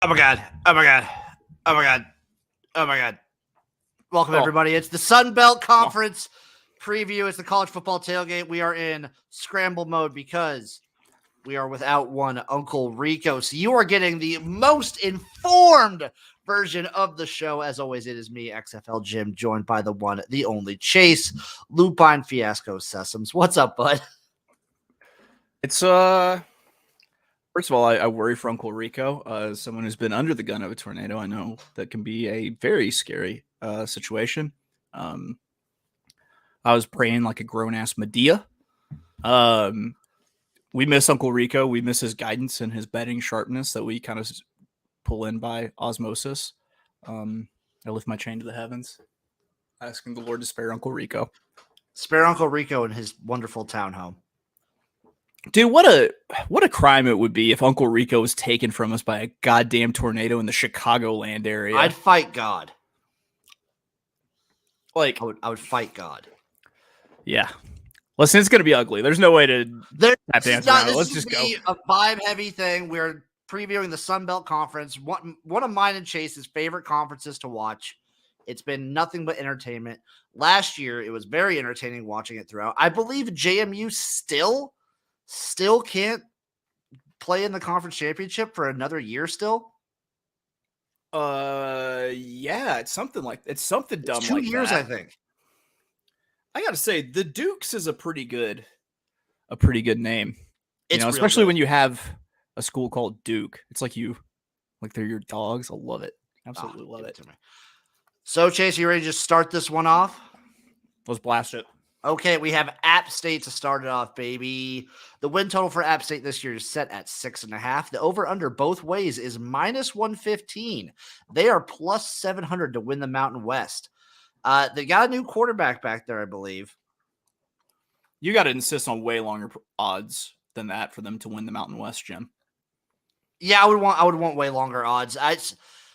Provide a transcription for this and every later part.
Oh my god. Oh my god. Oh my god. Oh my god. Welcome everybody. It's the Sun Belt Conference preview. It's the College Football Tailgate. We are in scramble mode because we are without one Uncle Rico. So you are getting the most informed version of the show. As always, it is me, XFL Jim, joined by the one, the only Chase, Lupine Fiasco Sesums. What's up, bud? It's first of all, I worry for Uncle Rico. As someone who's been under the gun of a tornado, I know that can be a very scary situation. I was praying like a grown-ass Medea. We miss Uncle Rico. We miss his guidance and his betting sharpness that we kind of pull in by osmosis. I lift my chain to the heavens, asking the Lord to spare Uncle Rico. Spare Uncle Rico in his wonderful townhome. Dude, what a crime it would be if Uncle Rico was taken from us by a goddamn tornado in the Chicagoland area. I'd fight God. Like I would fight God. Yeah. Listen, it's going to be ugly. There's no way to tap dance around it. Let's just go. A vibe-heavy thing. We're previewing the Sun Belt Conference, one of mine and Chase's favorite conferences to watch. It's been nothing but entertainment. Last year, it was very entertaining watching it throughout. I believe JMU still can't play in the conference championship for another year still. Yeah, it's something dumb it's like 2 years, that. I think. I got to say, the Dukes is a pretty good name. It's especially when you have a school called Duke. It's like they're your dogs. I love it. Absolutely love it. So, Chase, you ready to just start this one off? Let's blast it. Okay, we have App State to start it off, baby. The win total for App State this year is set at 6.5. The over-under both ways is -115. They are plus 700 to win the Mountain West. They got a new quarterback back there, I believe. You got to insist on way longer odds than that for them to win the Mountain West, Jim. Yeah, I would want way longer odds.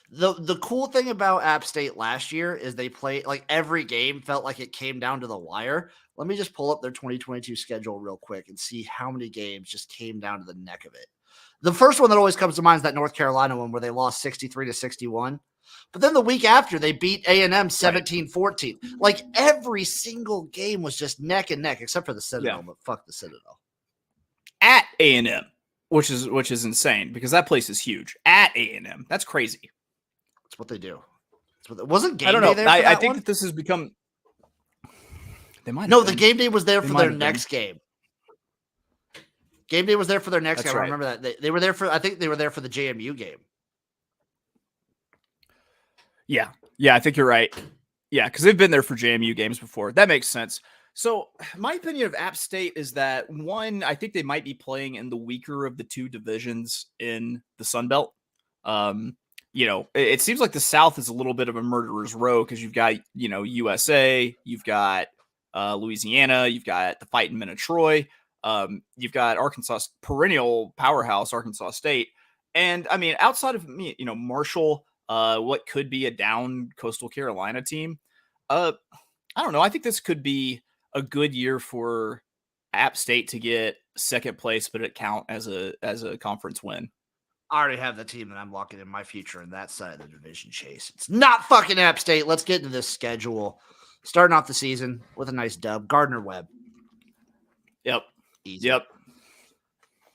The cool thing about App State last year is they played like every game felt like it came down to the wire. Let me just pull up their 2022 schedule real quick and see how many games just came down to the neck of it. The first one that always comes to mind is that North Carolina one where they lost 63-61. But then the week after they beat A&M 17-14. Like every single game was just neck and neck except for the Citadel, but fuck the Citadel. At A&M, which is insane because that place is huge. At A&M, that's crazy. That's what they do. Wasn't game I don't know. day there I think that this has become. They might. No, the game day was there for their next game. Game day was there for their next game. Right. I remember that they were there for. I think they were there for the JMU game. Yeah, I think you're right. Yeah, because they've been there for JMU games before. That makes sense. So my opinion of App State is that one, I think they might be playing in the weaker of the two divisions in the Sun Belt. It seems like the South is a little bit of a murderer's row because you've got, USA, you've got Louisiana, you've got the Fighting Men of Troy, you've got Arkansas, perennial powerhouse, Arkansas State. And I mean, outside of me, Marshall, what could be a down Coastal Carolina team. I don't know. I think this could be a good year for App State to get second place, but it count as a conference win. I already have the team that I'm locking in my future in that side of the division, Chase. It's not fucking App State. Let's get into this schedule. Starting off the season with a nice dub. Gardner-Webb. Yep. Easy. Yep.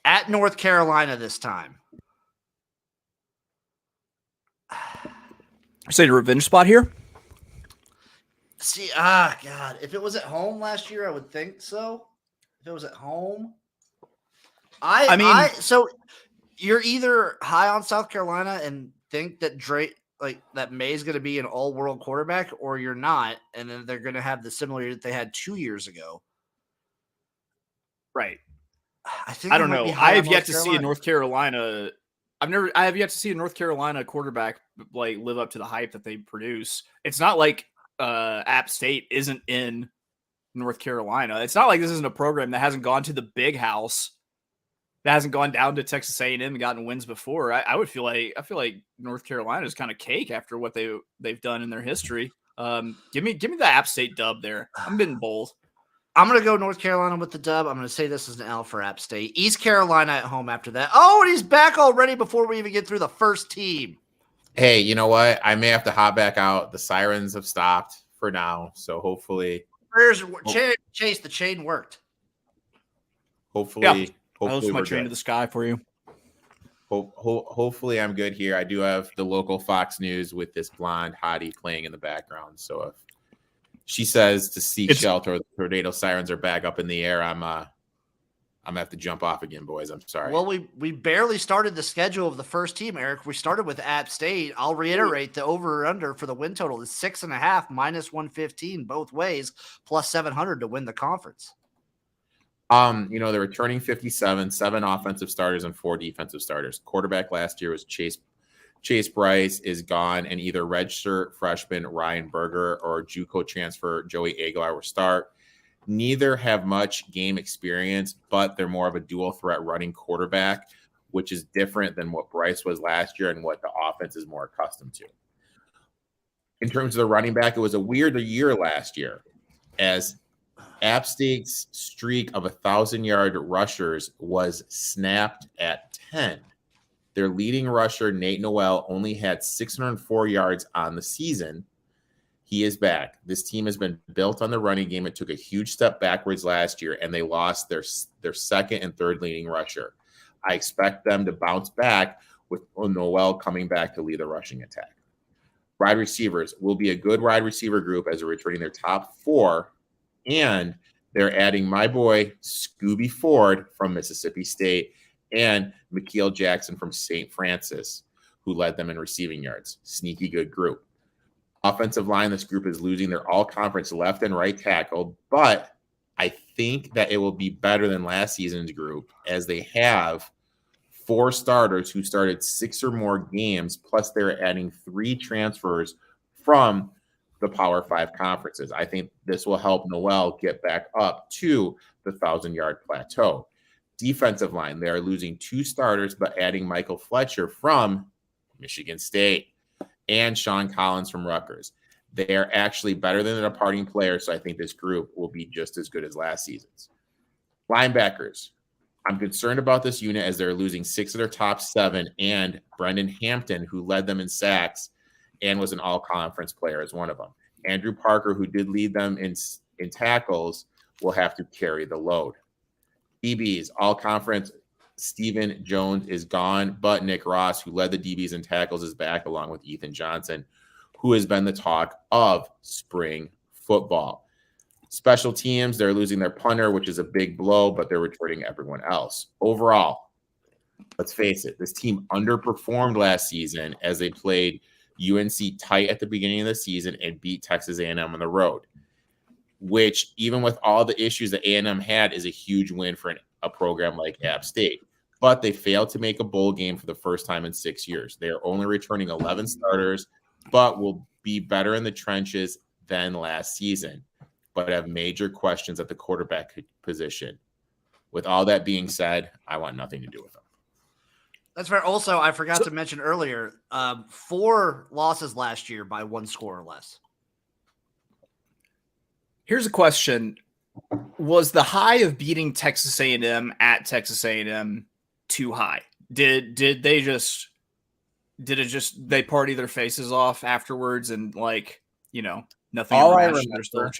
At North Carolina this time. Say the revenge spot here? See, God. If it was at home last year, I would think so. If it was at home. So you're either high on South Carolina and think that that May's going to be an all-world quarterback, or you're not, and then they're going to have the similar year that they had 2 years ago. Right. I don't know. I have yet to see a North Carolina. I have yet to see a North Carolina quarterback like live up to the hype that they produce. It's not like App State isn't in North Carolina. It's not like this isn't a program that hasn't gone to the big house, that hasn't gone down to Texas A&M and gotten wins before. I feel like North Carolina is kind of cake after what they've done in their history. Give me the App State dub there. I'm getting bold. I'm going to go North Carolina with the dub. I'm going to say this is an L for App State. East Carolina at home after that. Oh, and he's back already before we even get through the first team. Hey, you know what? I may have to hop back out. The sirens have stopped for now, so hopefully. Chase, the chain worked. Hopefully I lost my chain to the sky for you. Hopefully I'm good here. I do have the local Fox News with this blonde hottie playing in the background. So if she says to seek shelter, the tornado sirens are back up in the air, I'm gonna have to jump off again, boys. I'm sorry. Well, we barely started the schedule of the first team, Eric. We started with App State. I'll reiterate the over or under for the win total is 6.5 minus 115 both ways, plus 700 to win the conference. They're returning 57, 7 offensive starters and 4 defensive starters. Quarterback last year was Chase Bryce is gone, and either redshirt freshman Ryan Berger or JUCO transfer Joey Aguilar will start. Neither have much game experience, but they're more of a dual threat running quarterback, which is different than what Bryce was last year and what the offense is more accustomed to. In terms of the running back, it was a weirder year last year, as App State's streak of 1,000-yard rushers was snapped at 10. Their leading rusher, Nate Noel, only had 604 yards on the season. He is back. This team has been built on the running game. It took a huge step backwards last year, and they lost their second and third leading rusher. I expect them to bounce back with Noel coming back to lead the rushing attack. Wide receivers will be a good wide receiver group as they're returning their top 4, and they're adding my boy Scooby Ford from Mississippi State and Mikael Jackson from St. Francis, who led them in receiving yards. Sneaky good group. Offensive line, this group is losing their all-conference left and right tackle, but I think that it will be better than last season's group as they have 4 starters who started 6 or more games, plus they're adding 3 transfers from the Power 5 conferences. I think this will help Noel get back up to the 1,000-yard plateau. Defensive line, they are losing 2 starters, but adding Michael Fletcher from Michigan State and Sean Collins from Rutgers. They are actually better than the departing players, so I think this group will be just as good as last season's. Linebackers, I'm concerned about this unit as they're losing 6 of their top 7, and Brendan Hampton, who led them in sacks and was an all-conference player, is one of them. Andrew Parker, who did lead them in tackles, will have to carry the load. DBs, all-conference, Stephen Jones is gone, but Nick Ross, who led the DBs in tackles, is back along with Ethan Johnson, who has been the talk of spring football. Special teams, they're losing their punter, which is a big blow, but they're returning everyone else. Overall, let's face it, this team underperformed last season as they played UNC tight at the beginning of the season and beat Texas A&M on the road, which even with all the issues that A&M had is a huge win for a program like App State. But they failed to make a bowl game for the first time in 6 years. They are only returning 11 starters, but will be better in the trenches than last season, but have major questions at the quarterback position. With all that being said, I want nothing to do with them. That's fair. Also, I forgot to mention earlier, 4 losses last year by 1 score or less. Here's a question. Was the high of beating Texas A&M at Texas A&M too high? Did they party their faces off afterwards and nothing? All I remember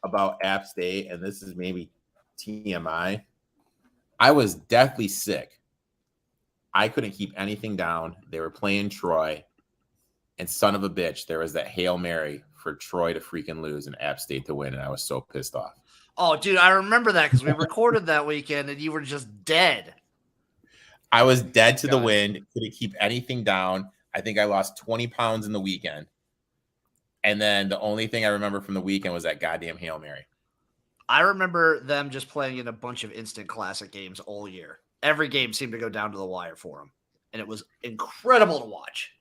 about App State, and this is maybe TMI, I was deathly sick. I couldn't keep anything down. They were playing Troy, and son of a bitch, there was that Hail Mary for Troy to freaking lose and App State to win, and I was so pissed off. Oh, dude, I remember that because we recorded that weekend, and you were just dead. I was dead to the wind. Couldn't keep anything down. I think I lost 20 pounds in the weekend. And then the only thing I remember from the weekend was that goddamn Hail Mary. I remember them just playing in a bunch of instant classic games all year. Every game seemed to go down to the wire for them, and it was incredible to watch.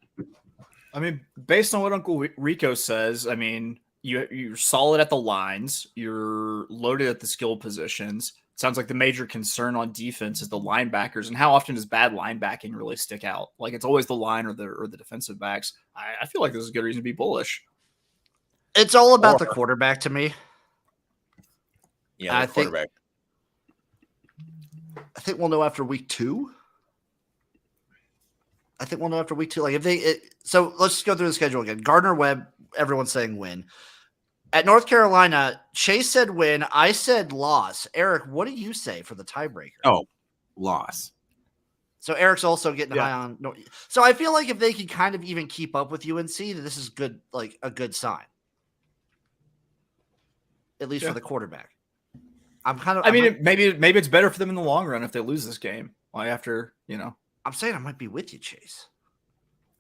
I mean, based on what Uncle Rico says, I mean, you're solid at the lines. You're loaded at the skill positions. Sounds like the major concern on defense is the linebackers. And how often does bad linebacking really stick out? Like, it's always the line or the defensive backs. I feel like this is a good reason to be bullish. It's all about the quarterback to me. Yeah, the quarterback. I think we'll know after week 2. Like if so let's just go through the schedule again. Gardner Webb, everyone's saying win. At North Carolina, Chase said win. I said loss. Erik, what do you say for the tiebreaker? Oh, loss. So Eric's also getting high on. So I feel like if they can kind of even keep up with UNC, that this is good, like a good sign. At least for the quarterback. Maybe it's better for them in the long run if they lose this game. Like after, I'm saying I might be with you, Chase.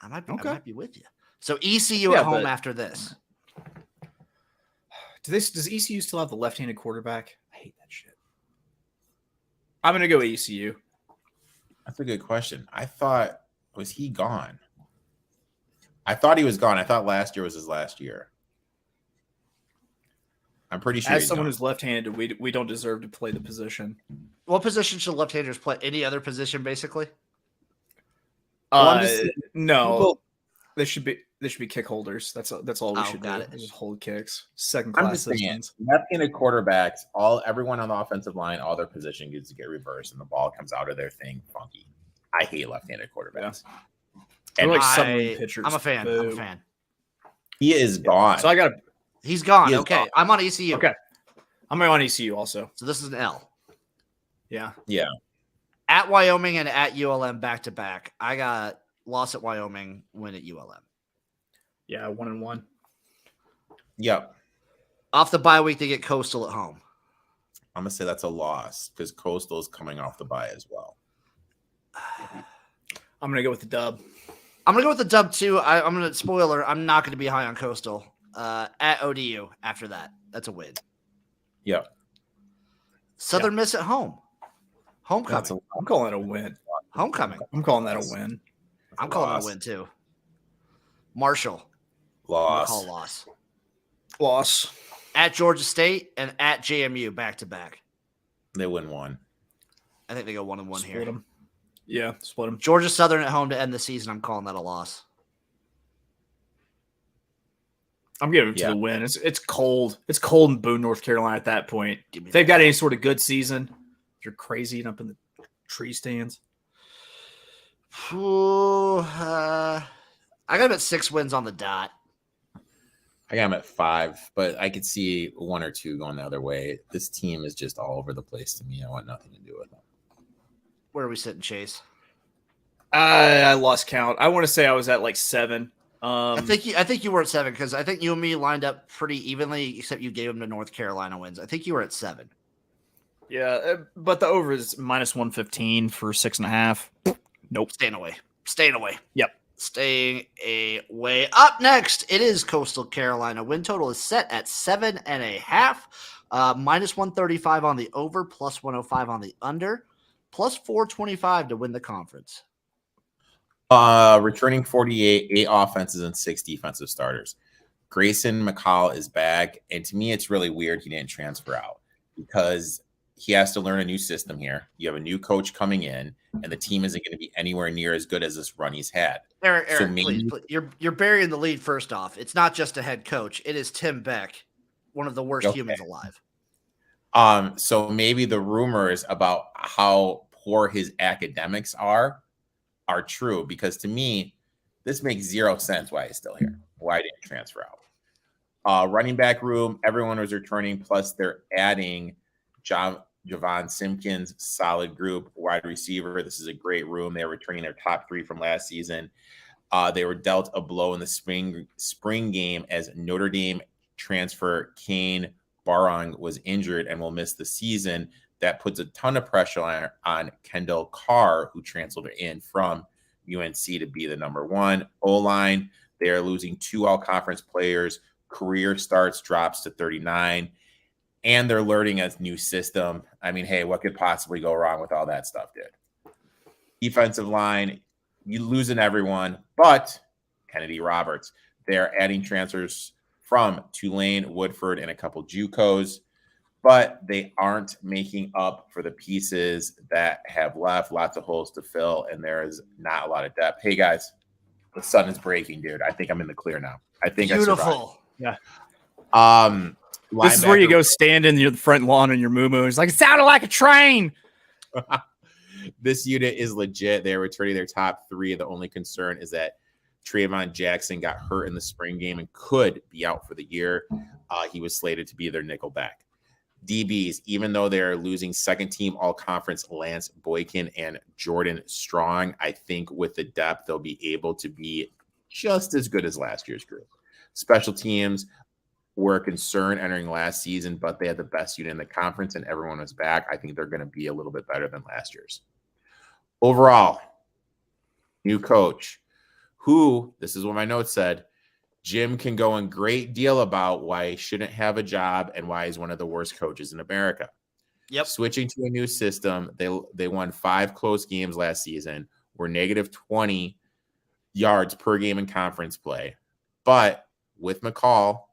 I might be with you. So ECU Yeah, at home after this. Does ECU still have the left-handed quarterback? I hate that shit. I'm gonna go ECU. That's a good question. Was he gone? I thought he was gone. I thought last year was his last year. I'm pretty sure. As someone who's left-handed, we don't deserve to play the position. What position should left-handers play? Any other position, basically? No. They should be kick holders. That's all we should do. Just hold kicks. Second class citizens. Left-handed quarterbacks, everyone on the offensive line, all their position gets to get reversed, and the ball comes out of their thing funky. I hate left-handed quarterbacks. Yeah. And pitchers. I'm a fan. He is gone. So He's gone. He okay. gone. I'm on ECU. Okay. I'm on ECU also. So this is an L. Yeah. Yeah. At Wyoming and at ULM back-to-back. I got loss at Wyoming, win at ULM. Yeah, 1-1. Yep. Off the bye week, they get Coastal at home. I'm going to say that's a loss because Coastal is coming off the bye as well. I'm going to go with the dub. I'm going to go with the dub, too. I'm going to, spoiler, I'm not going to be high on Coastal. At ODU after that. That's a win. Yep. Southern Miss at home. Homecoming. I'm calling it a win. Homecoming. I'm calling that a win. I'm calling it a win, too. Marshall. Loss. Loss. At Georgia State and at JMU back-to-back. They win one. I think they go 1-1 here. Split them. Yeah, split them. Georgia Southern at home to end the season. I'm calling that a loss. I'm giving it to the win. It's cold. It's cold in Boone, North Carolina at that point. If they've got any sort of good season, you're crazy up in the tree stands. I got him at 6 wins on the dot. I got him at 5, but I could see 1 or 2 going the other way. This team is just all over the place to me. I want nothing to do with them. Where are we sitting, Chase? I lost count. I want to say I was at like 7. I think you were at 7 because I think you and me lined up pretty evenly, except you gave them to North Carolina wins. I think you were at 7. Yeah, but the over is minus 115 for 6.5. Nope. Staying away. Yep. Staying away. Up next, it is Coastal Carolina. Win total is set at 7.5. Minus 135 on the over, plus 105 on the under, plus 425 to win the conference. Returning 48, 8 offenses and 6 defensive starters. Grayson McCall is back, and to me, it's really weird he didn't transfer out because he has to learn a new system here. You have a new coach coming in, and the team isn't going to be anywhere near as good as this run he's had. Erik, please, you're burying the lead. First off, it's not just a head coach; it is Tim Beck, one of the worst humans alive. So maybe the rumors about how poor his academics are true, because to me, this makes 0 sense why he's still here. Why didn't he transfer out? Running back room, everyone was returning, plus they're adding Javon Simpkins, solid group. Wide receiver, this is a great room. They're returning their top 3 from last season. They were dealt a blow in the spring game as Notre Dame transfer Kane Barong was injured and will miss the season. That puts a ton of pressure on Kendall Carr, who transferred in from UNC to be the number 1 O-line. They are losing 2 all-conference players. Career starts drops to 39. And they're learning a new system. I mean, hey, what could possibly go wrong with all that stuff, dude? Defensive line, you losing everyone, but Kennedy Roberts. They're adding transfers from Tulane, Woodford, and a couple JUCOs, but they aren't making up for the pieces that have left. Lots of holes to fill, and there is not a lot of depth. Hey, guys, the sun is breaking, dude. I think I'm in the clear now. I think beautiful. I survived. Yeah. This is where you go stand in the front lawn on your moo-moo. It's like, it sounded like a train. This unit is legit. They're returning their top 3. The only concern is that Trayvon Jackson got hurt in the spring game and could be out for the year. He was slated to be their nickel back. DBs, even though they're losing second-team all-conference Lance Boykin and Jordan Strong, I think with the depth, they'll be able to be just as good as last year's group. Special teams were a concern entering last season, but they had the best unit in the conference and everyone was back. I think they're going to be a little bit better than last year's. Overall, new coach, who, this is what my notes said, Jim can go in great deal about why he shouldn't have a job and why he's one of the worst coaches in America. Yep. Switching to a new system, they won 5 close games last season, were negative 20 yards per game in conference play. But with McCall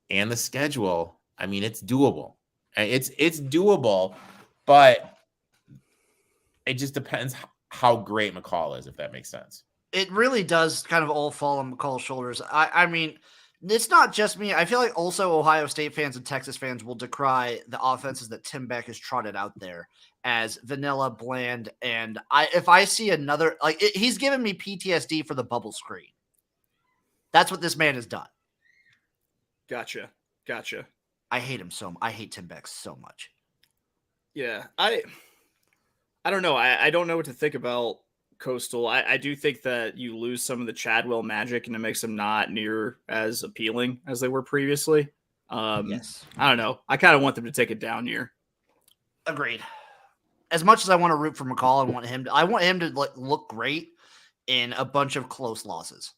and the schedule, I mean, it's doable. It's doable, but it just depends how great McCall is, if that makes sense. It really does kind of all fall on McCall's shoulders. I mean, it's not just me. I feel like also Ohio State fans and Texas fans will decry the offenses that Tim Beck has trotted out there as vanilla, bland, and if I see another, he's given me PTSD for the bubble screen. That's what this man has done. Gotcha. I hate him so much. I hate Tim Beck so much. Yeah, I don't know. I don't know what to think about Coastal. I do think that you lose some of the Chadwell magic and it makes them not near as appealing as they were previously. Yes. I don't know. I kind of want them to take a down year. Agreed. As much as I want to root for McCall, I want him to look great in a bunch of close losses.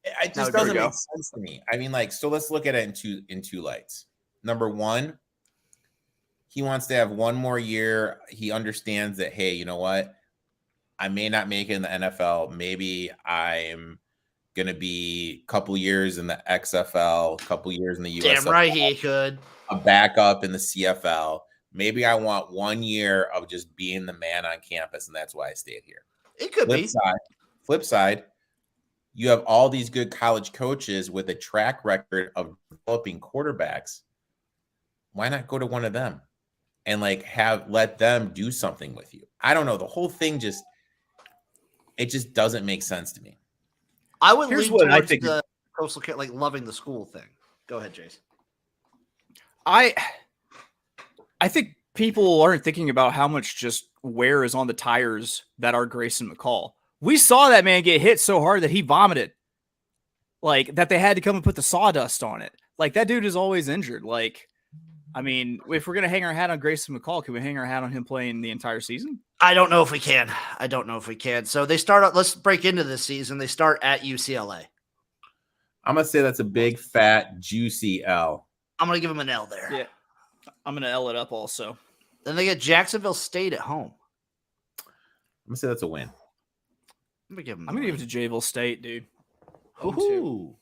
It just doesn't make sense to me. I mean, so let's look at it in two lights. Number one, he wants to have one more year. He understands that, hey, you know what? I may not make it in the NFL. Maybe I'm going to be a couple years in the XFL, a couple years in the USFL. Damn right he could. A backup in the CFL. Maybe I want 1 year of just being the man on campus, and that's why I stayed here. It could be. Flip side, you have all these good college coaches with a track record of developing quarterbacks. Why not go to one of them and let them do something with you? I don't know. The whole thing just doesn't make sense to me. I would lean towards the coastal loving the school thing. Go ahead, Jace. I think people aren't thinking about how much just wear is on the tires that are Grayson McCall. We saw that man get hit so hard that he vomited. That they had to come and put the sawdust on it. That dude is always injured. I mean, if we're going to hang our hat on Grayson McCall, can we hang our hat on him playing the entire season? I don't know if we can. So they start out, let's break into this season. They start at UCLA. I'm going to say that's a big, fat, juicy L. I'm going to give them an L there. Yeah. I'm going to L it up also. Then they get Jacksonville State at home. I'm going to say that's a win. I'm going to give it to Jacksonville State, dude. Ooh.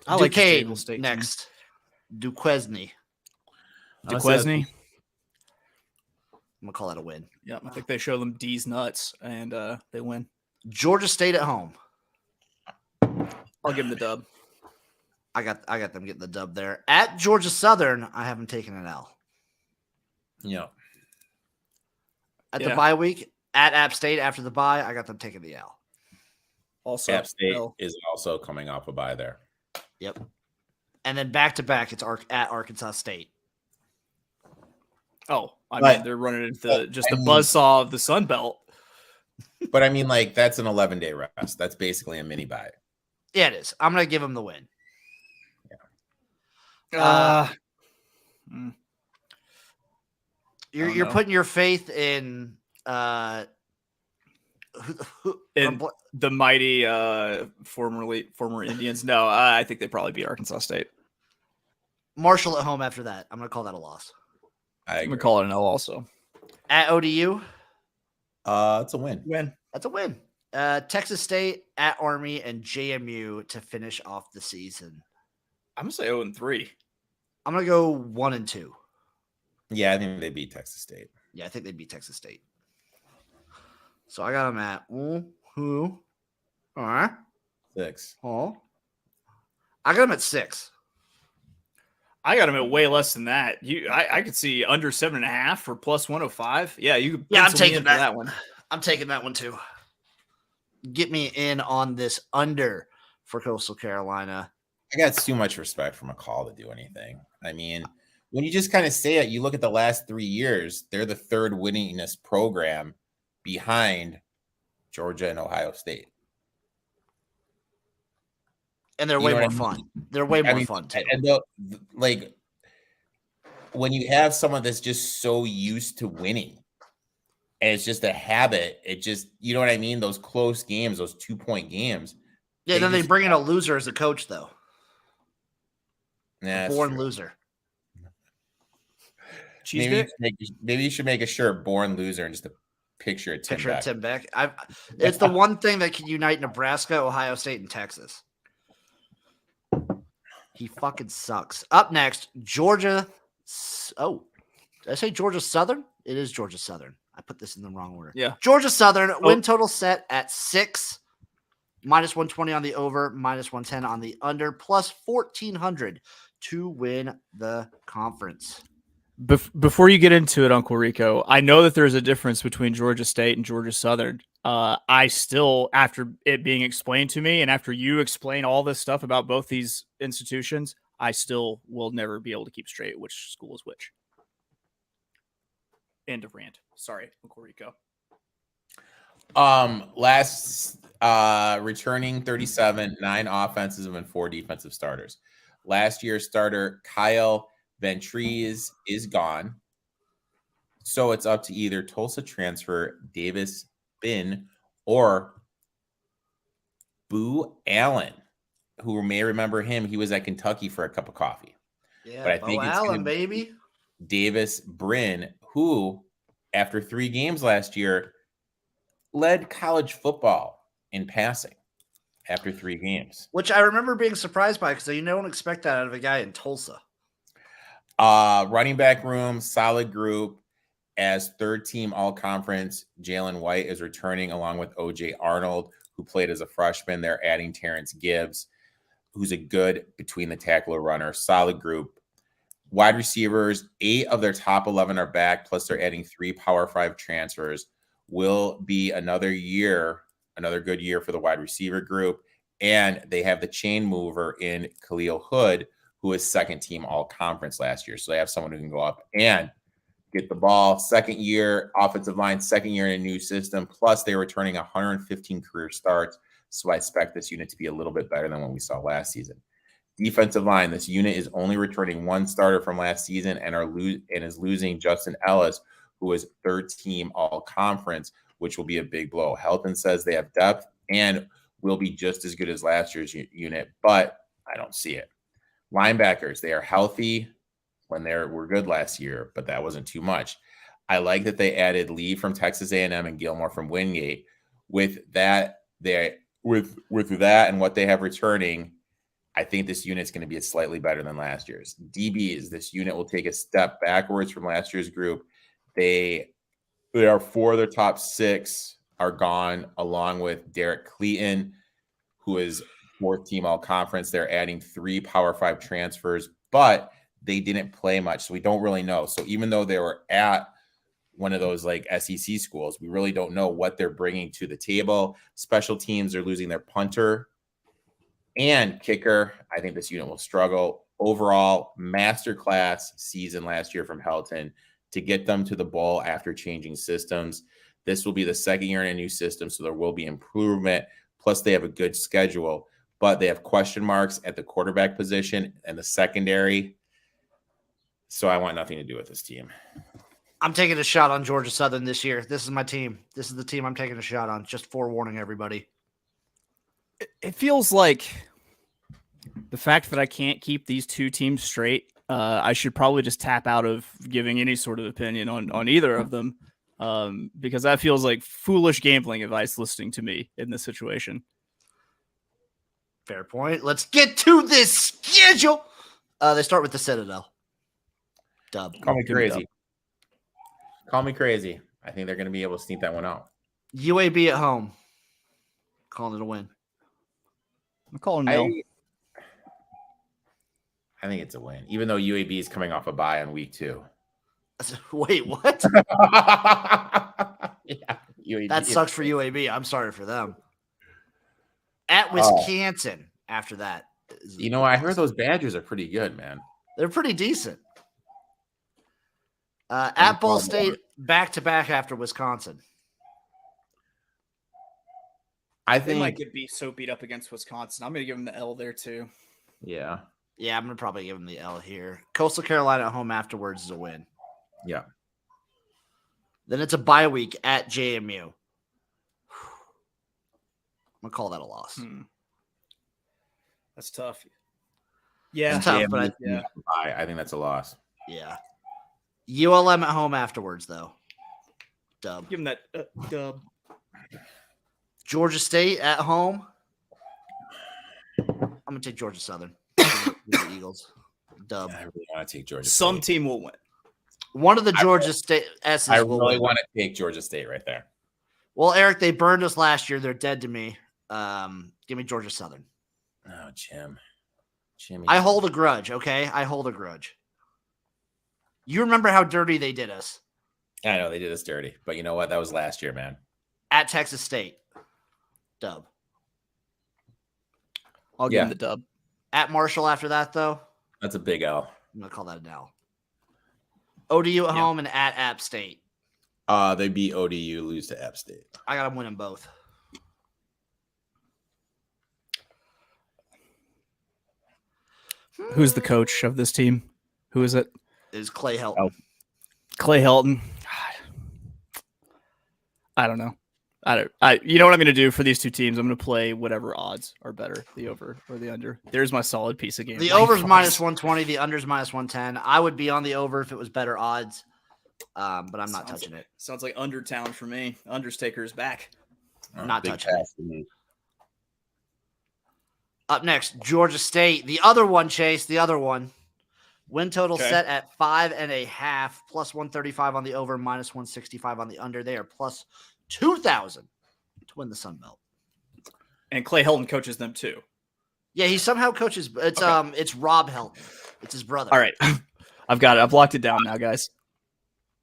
I like Jacksonville State next. Duquesne. I'm gonna call that a win. Yeah, I think they show them D's nuts and they win. Georgia State at home. I'll give them the dub. I got them getting the dub there. At Georgia Southern, I haven't taken an L. Yeah. At the bye week, at App State after the bye, I got them taking the L. Also, App State is also coming off a bye there. Yep. And then back to back, it's at Arkansas State. Oh, I mean, they're running into the buzzsaw of the Sun Belt. But I mean, that's an 11-day rest. That's basically a mini bye. Yeah, it is. I'm going to give them the win. Yeah. You're putting your faith in the mighty former Indians. No, I think they probably beat Arkansas State. Marshall at home after that. I'm going to call that a loss. I'm going to call it an L also. At ODU? It's a win. That's a win. Texas State, at Army, and JMU to finish off the season. I'm going to say 0-3. I'm going to go 1-2. Yeah, I think they beat Texas State. Yeah, I think they beat Texas State. So I got them at all right. 6. Oh, I got them at 6. I got him at way less than that. I could see under 7.5 or plus 105. Yeah, you could. Yeah, I'm pencil me taking in for that one. I'm taking that one too. Get me in on this under for Coastal Carolina. I got too much respect for McCall to do anything. I mean, when you just kind of say it, you look at the last 3 years, they're the third winningest program behind Georgia and Ohio State. And they're way more fun. They're way more fun too. And like when you have someone that's just so used to winning, and it's just a habit, it just, you know what I mean? Those close games, those 2-point games. Yeah, then they bring in a loser as a coach, though. Yeah, born loser. Maybe you should make a shirt, born loser, and just a picture of Tim Beck. It's the one thing that can unite Nebraska, Ohio State, and Texas. He fucking sucks. Up next, Georgia. Oh, did I say Georgia Southern? It is Georgia Southern. I put this in the wrong order. Yeah. Georgia Southern, win total set at 6, minus 120 on the over, minus 110 on the under, plus 1,400 to win the conference. Before you get into it, Uncle Rico, I know that there's a difference between Georgia State and Georgia Southern. I still, after it being explained to me and after you explain all this stuff about both these institutions, I still will never be able to keep straight which school is which. End of rant. Sorry, Uncle Rico. Last returning 37, 9 offensive and 4 defensive starters. Last year's starter Kyle Ventrese is gone. So it's up to either Tulsa transfer Davis Bin or Boo Allen, who may remember him. He was at Kentucky for a cup of coffee. Yeah, but I think it's Allen, baby. Davis Brin, who after 3 games last year led college football in passing after 3 games. Which I remember being surprised by because you don't expect that out of a guy in Tulsa. Running back room, solid group. As 3rd team all-conference, Jalen White is returning along with O.J. Arnold, who played as a freshman. They're adding Terrence Gibbs, who's a good between-the-tackler runner. Solid group. Wide receivers, 8 of their top 11 are back, plus they're adding 3 Power 5 transfers. Will be another good year for the wide receiver group. And they have the chain mover in Khalil Hood, who is 2nd team all-conference last year. So they have someone who can go up and get the ball. 2nd year offensive line, 2nd year in a new system. Plus, they're returning 115 career starts. So I expect this unit to be a little bit better than what we saw last season. Defensive line, this unit is only returning 1 starter from last season and is losing Justin Ellis, who is 3rd team all-conference, which will be a big blow. Helton says they have depth and will be just as good as last year's unit, but I don't see it. Linebackers, they are healthy when they were good last year, but that wasn't too much. I like that they added Lee from Texas A&M and Gilmore from Wingate. With that, with that and what they have returning, I think this unit is going to be slightly better than last year's. DBs, this unit will take a step backwards from last year's group. They are 4 of their top 6 are gone, along with Derek Cleaton, who is 4th team all conference. They're adding 3 Power 5 transfers, but they didn't play much, so we don't really know. So even though they were at one of those like SEC schools, we really don't know what they're bringing to the table. Special teams are losing their punter and kicker. I think this unit will struggle. Overall, masterclass season last year from Helton to get them to the bowl after changing systems. This will be the 2nd year in a new system, so there will be improvement. Plus, they have a good schedule, but they have question marks at the quarterback position and the secondary. So I want nothing to do with this team. I'm taking a shot on Georgia Southern this year. This is my team. This is the team I'm taking a shot on. Just forewarning everybody. It feels like the fact that I can't keep these 2 teams straight, I should probably just tap out of giving any sort of opinion on either of them, because that feels like foolish gambling advice listening to me in this situation. Fair point. Let's get to this schedule. They start with the Citadel. Dub. Call me crazy. Call me crazy. I think they're going to be able to sneak that one out. UAB at home. Calling it a win. I'm calling nil. I think it's a win, even though UAB is coming off a bye on week 2. Wait, what? Yeah, UAB. That sucks for UAB. I'm sorry for them. At Wisconsin after that. I heard those Badgers are pretty good, man. They're pretty decent. At Ball State, back-to-back after Wisconsin. I They might think get so beat up against Wisconsin. I'm going to give them the L there too. Yeah. Yeah, I'm going to probably give them the L here. Coastal Carolina at home afterwards is a win. Yeah. Then it's a bye week at JMU. I'm going to call that a loss. That's tough. Yeah. It's tough, but I think that's a loss. Yeah. ULM at home afterwards, though. Dub. Give them that dub. Georgia State at home. I'm going to take Georgia Southern. The Eagles. Dub. I really want to take Georgia State. Some team will win. One of the Georgia State S's I will really win. want to take Georgia State right there. Well, Eric, they burned us last year. They're dead to me. Give me Georgia Southern. Oh, Jimmy. I hold a grudge, okay? I hold a grudge. You remember how dirty they did us? I know they did us dirty, but you know what? That was last year, man. At Texas State. Dub. I'll give them the dub. At Marshall after that, though. That's a big L. I'm going to call that an L. ODU at home and at App State. They beat ODU, lose to App State. I got them winning both. Who's the coach of this team? Who is it? Is Clay Helton. Clay Helton. God. I don't know. You know what I'm going to do for these two teams? I'm going to play whatever odds are better, the over or the under. There's my solid piece of game. The over's minus 120. The under's minus 110. I would be on the over if it was better odds, but I'm not touching it. Sounds like Undertown for me. Undertaker's back. Not touching it. Up next, Georgia State. The other one, Chase. The other one. Win total set at 5.5, plus 135 on the over, minus 165 on the under. They are plus 2,000 to win the Sun Belt. And Clay Helton coaches them too. Yeah, he somehow coaches. It's it's Rob Helton. It's his brother. All right, I've got it. I've locked it down now, guys.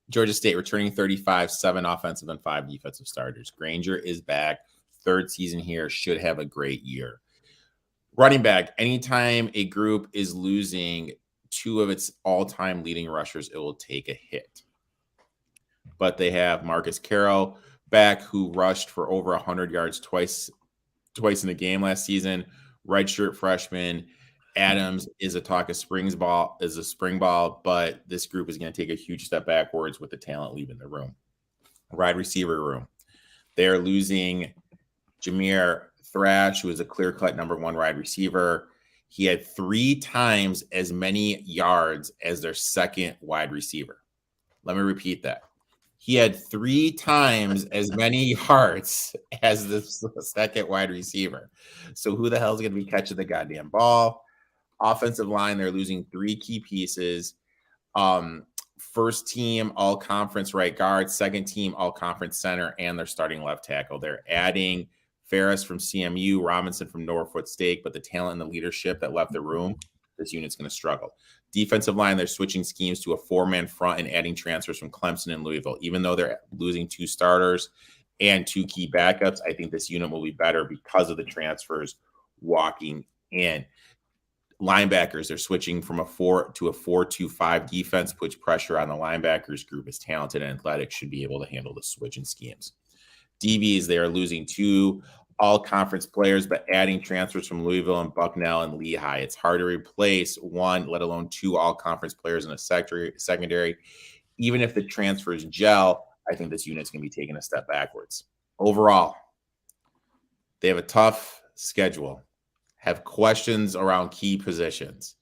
Georgia State returning 35, 7 offensive and 5 defensive starters. Granger is back. 3rd season here. Should have a great year. Running back. Anytime a group is losing 2 of its all-time leading rushers, it will take a hit. But they have Marcus Carroll back, who rushed for over 100 yards twice in the game last season. Redshirt freshman Adams is a spring ball, but this group is going to take a huge step backwards with the talent leaving the room. Wide receiver room. They're losing Jameer Thrash, who is a clear-cut number 1 wide receiver. He had 3 times as many yards as their second wide receiver. Let me repeat that. He had 3 times as many yards as the second wide receiver. So who the hell is going to be catching the goddamn ball? Offensive line, they're losing 3 key pieces. First team all-conference right guard, second team all-conference center, and their starting left tackle. They're adding Ferris from CMU, Robinson from Norfolk State, but the talent and the leadership that left the room, this unit's going to struggle. Defensive line, they're switching schemes to a 4-man front and adding transfers from Clemson and Louisville. Even though they're losing 2 starters and 2 key backups, I think this unit will be better because of the transfers walking in. Linebackers, they're switching from a 4 to a 4-2-5 defense, puts pressure on the linebackers. Group is talented and athletic, should be able to handle the switching schemes. DBs, they are losing 2 all-conference players, but adding transfers from Louisville and Bucknell and Lehigh. It's hard to replace 1, let alone 2 all-conference players in a secondary. Even if the transfers gel, I think this unit's going to be taking a step backwards. Overall, they have a tough schedule, have questions around key positions,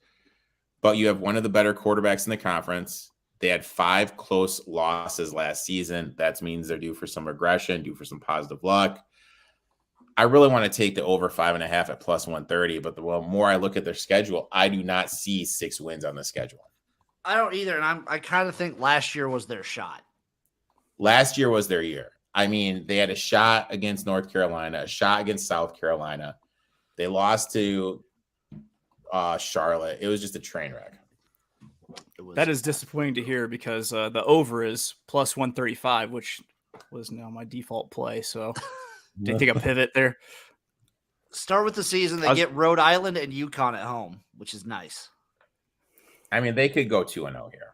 but you have one of the better quarterbacks in the conference. They had 5 close losses last season. That means they're due for some regression, due for some positive luck. I really want to take the over 5.5 at plus 130, but the more I look at their schedule, I do not see 6 wins on the schedule. I don't either, and I kind of think last year was their shot. Last year was their year. I mean, they had a shot against North Carolina, a shot against South Carolina. They lost to Charlotte. It was just a train wreck. That is disappointing to hear because the over is plus 135, which was now my default play. So did take a pivot there. Start with the season. They get Rhode Island and UConn at home, which is nice. I mean, they could go 2-0 here.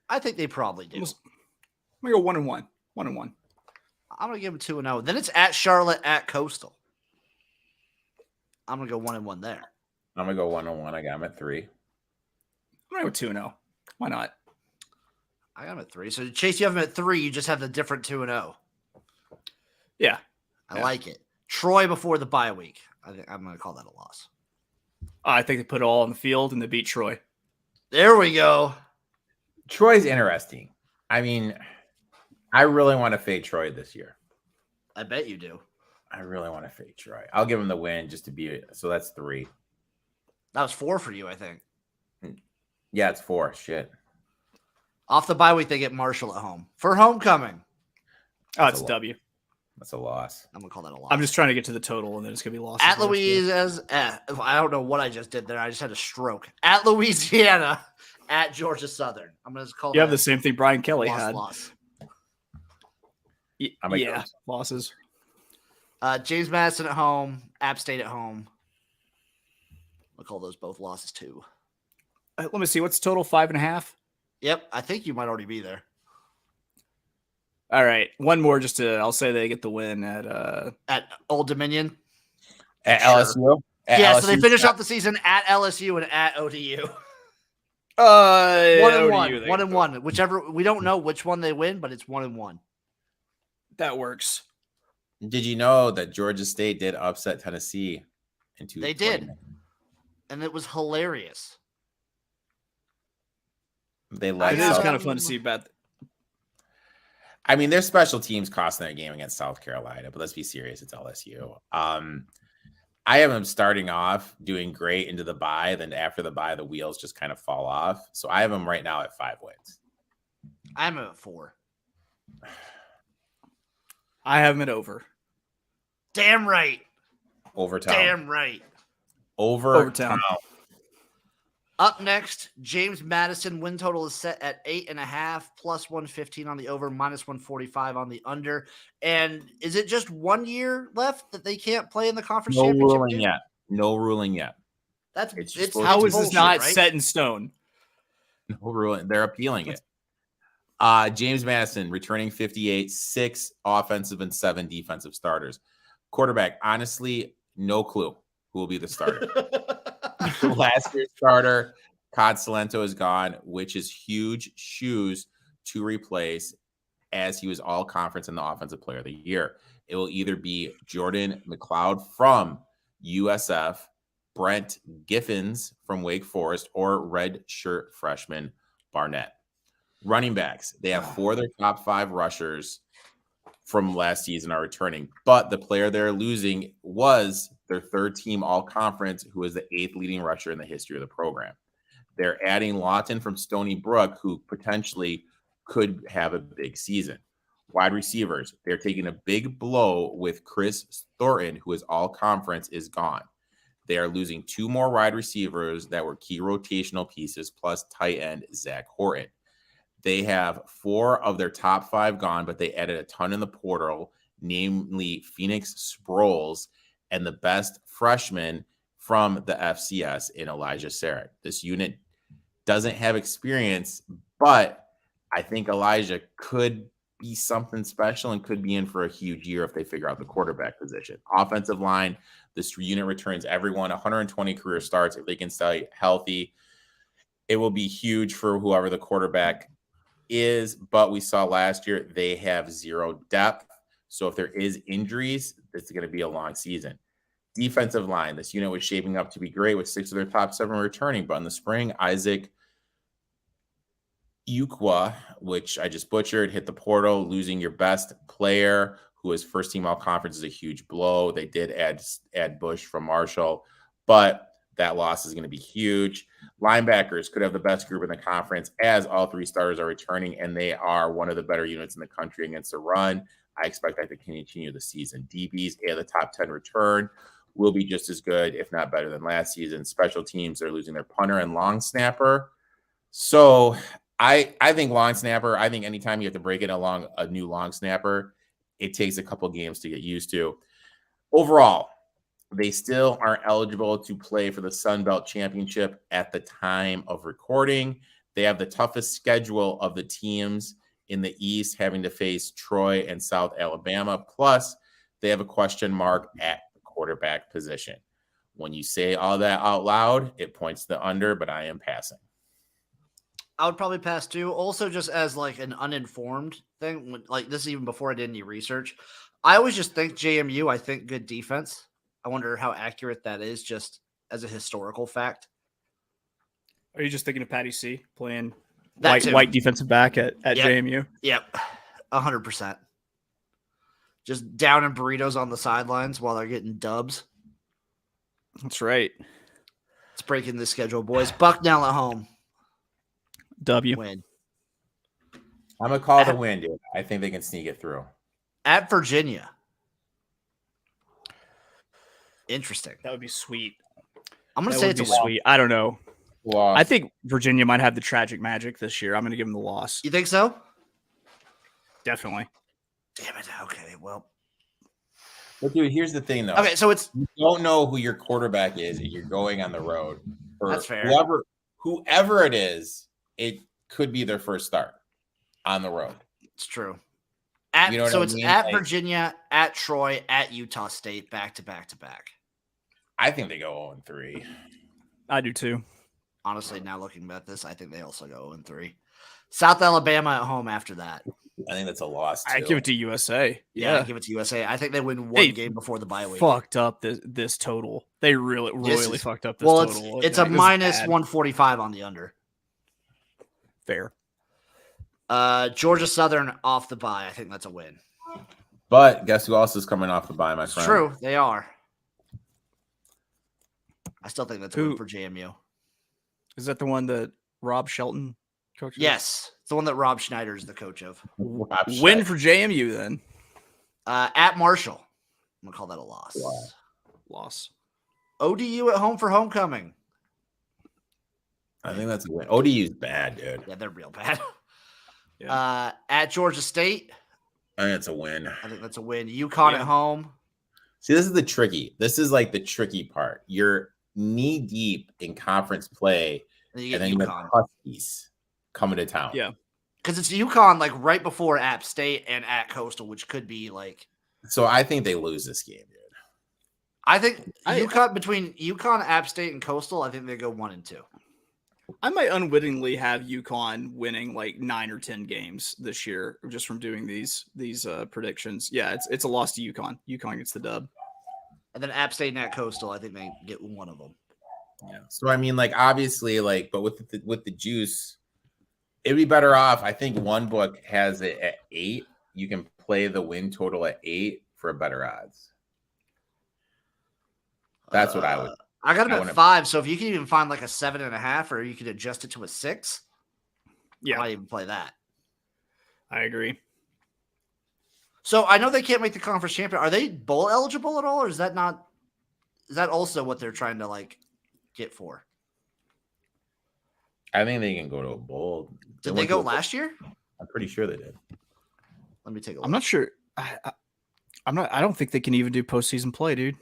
I think they probably do. I'm going to go 1-1. 1-1. I'm going to give them 2-0. Then it's at Charlotte, at Coastal. I'm going to go 1-1 there. I'm going to go 1-1. I got them at 3. I'm going to go 2-0. Why not? I got them at 3. So, Chase, you have them at 3. You just have the different 2-0. Yeah. I like it. Troy before the bye week. I'm going to call that a loss. I think they put it all on the field and they beat Troy. There we go. Troy's interesting. I mean, I really want to fade Troy this year. I bet you do. I really want to fade Troy. I'll give him the win just to be – so that's 3. That was 4 for you, I think. Yeah, it's 4. Shit. Off the bye week, they get Marshall at home. For homecoming. Oh, it's a W. That's a loss. I'm going to call that a loss. I'm just trying to get to the total, and then it's going to be lost. At Louisiana. I don't know what I just did there. I just had a stroke. At Louisiana, at Georgia Southern. I'm going to call You have the same thing Brian Kelly loss, had. Loss. Yeah, losses. James Madison at home. App State at home. I'll call those both losses too. Let me see. What's the total? 5.5? Yep. I think you might already be there. All right. One more just to – I'll say they get the win at Old Dominion. At LSU? At yeah, LSU, so they finish off the season at LSU and at ODU. 1-1. 1-1. Whichever – we don't know which one they win, but it's 1-1. That works. Did you know that Georgia State did upset Tennessee in 2020? They did. And it was hilarious. They it is kind of fun to see about. I mean, their special teams cost them a game against South Carolina, but let's be serious. It's LSU. I have them starting off doing great into the bye. Then after the bye, the wheels just kind of fall off. So I have them right now at 5 wins. I'm at 4. I have them at over. Damn right. Overtime. Damn right. Overtime. Up next, James Madison win total is set at 8.5, plus 115 on the over, minus 145 on the under. And is it just 1 year left that they can't play in the conference championship? No ruling yet. How is this not set in stone? No ruling. They're appealing it. James Madison returning 58, 6 offensive and 7 defensive starters. Quarterback, honestly, no clue who will be the starter. Last year's starter, Cod Salento, is gone, which is huge shoes to replace, as he was all conference in the offensive player of the year. It will either be Jordan McLeod from USF, Brent Giffins from Wake Forest, or redshirt freshman Barnett. Running backs, they have 4 of their top 5 rushers from last season are returning, but the player they're losing was their 3rd team all-conference, who is the 8th leading rusher in the history of the program. They're adding Lawton from Stony Brook, who potentially could have a big season. Wide receivers, they're taking a big blow with Chris Thornton, who is all-conference, is gone. They are losing 2 more wide receivers that were key rotational pieces, plus tight end Zach Horton. They have 4 of their top 5 gone, but they added a ton in the portal, namely Phoenix Sproles and the best freshman from the FCS in Elijah Sarek. This unit doesn't have experience, but I think Elijah could be something special and could be in for a huge year if they figure out the quarterback position. Offensive line, this unit returns everyone 120 career starts. If they can stay healthy, it will be huge for whoever the quarterback is, but we saw last year they have 0 depth. So if there is injuries, it's going to be a long season. Defensive line, this unit was shaping up to be great with 6 of their top 7 returning, but in the spring, Isaac Ukwa, which I just butchered, hit the portal, losing your best player, who is first team all conference, is a huge blow. They did add Bush from Marshall, but that loss is going to be huge. Linebackers could have the best group in the conference, as all 3 starters are returning, and they are one of the better units in the country against the run. I expect that to continue the season. DBs, the top 10 return. will be just as good, if not better than last season. Special teams, they're losing their punter and long snapper. So I think long snapper, I think anytime you have to break it along a new long snapper, it takes a couple games to get used to. Overall, they still aren't eligible to play for the Sun Belt Championship at the time of recording. They have the toughest schedule of the teams in the East, having to face Troy and South Alabama. Plus, they have a question mark at the quarterback position. When you say all that out loud, it points to the under, but I am passing. I would probably pass too. Also, just as like an uninformed thing, like this is even before I did any research. I always just think JMU, I think good defense. I wonder how accurate that is just as a historical fact. Are you just thinking of Patty C playing That white defensive back at Yep. JMU? Yep, 100%. Just down in burritos on the sidelines while they're getting dubs. That's right. It's breaking the schedule, boys. Bucknell at home. W. Win. I'm going to call the win, dude. I think they can sneak it through. At Virginia. Interesting. That would be sweet. I'm going to That say would it's be a win. sweet. I don't know. Loss. I think Virginia might have the tragic magic this year. I'm going to give them the loss. You think so? Definitely. Damn it. Okay, well. But, dude, here's the thing, though. Okay, so it's You don't know who your quarterback is and you're going on the road. For That's fair. Whoever it is, it could be their first start on the road. It's true. You know what So I it's mean? at Like- Virginia, at Troy, at Utah State, back to back to back. I think they go 0-3. I do too. Honestly, now looking at this, I think they also go 0-3. South Alabama at home after that. I think that's a loss, too. I give it to USA. Yeah, give it to USA. I think they win one Hey, game before the bye week. Fucked up this total. They really is- fucked up this Well, total. it's a This is minus bad. 145 on the under. Fair. Georgia Southern off the bye. I think that's a win. But guess who else is coming off the bye, my It's friend? true. They are. I still think that's a win Who- for JMU. Is that the one that Rob Shelton coaches? Yes. It's the one that Rob Schneider is the coach of. Rob Win Schneider. for JMU then. At Marshall. I'm going to call that a loss. Wow. Loss. ODU at home for homecoming. I think that's a win. ODU's bad, dude. Yeah, they're real bad. Yeah. At Georgia State. I think it's a win. I think that's a win. UConn Yeah. at home. See, this is like the tricky part. You're knee deep in conference play, And you and get then you UConn. have Huskies coming to town. Yeah. Because it's UConn like right before App State and at Coastal, which could be like So I think they lose this game, dude. I think I- UConn between UConn, App State, and Coastal, I think they go 1-2. I might unwittingly have UConn winning like 9 or 10 games this year just from doing these predictions. Yeah, it's a loss to UConn. UConn gets the dub. And then App State and at Coastal, I think they get one of them. Yeah. So I mean, like obviously, like, but with the juice, it'd be better off. I think one book has it at 8. You can play the win total at 8 for better odds. That's what I would. I got them I at wanna- 5. So if you can even find like a 7.5, or you could adjust it to a 6, I Yeah, might even play that. I agree. So I know they can't make the conference champion. Are they bowl eligible at all, or is that not? Is that also what they're trying to like get for? I think they can go to a bowl. Did they went go to a- last year? I'm pretty sure they did. Let me take a look. I'm not sure. I'm not. I don't think they can even do postseason play, dude.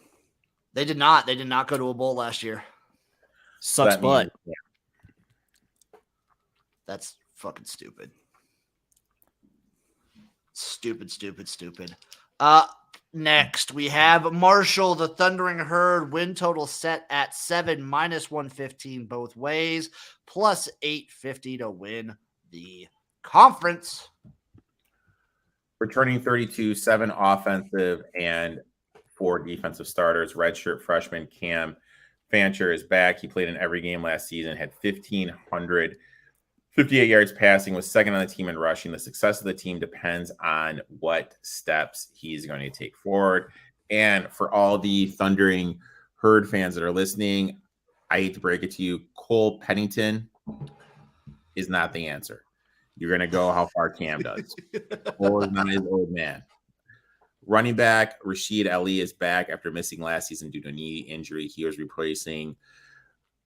They did not. They did not go to a bowl last year. So Sucks that means- butt. yeah. That's fucking stupid. Stupid. Next we have Marshall, the Thundering Herd, win total set at 7, minus 115 both ways, plus 850 to win the conference. Returning 32, 7 offensive and 4 defensive starters. Redshirt freshman Cam Fancher is back. He played in every game last season, had 1,558 yards passing, was second on the team in rushing. The success of the team depends on what steps he's going to take forward. And for all the Thundering Herd fans that are listening, I hate to break it to you, Cole Pennington is not the answer. You're going to go how far Cam does. Cole is not his old man. Running back Rashid Ali is back after missing last season due to knee injury. He was replacing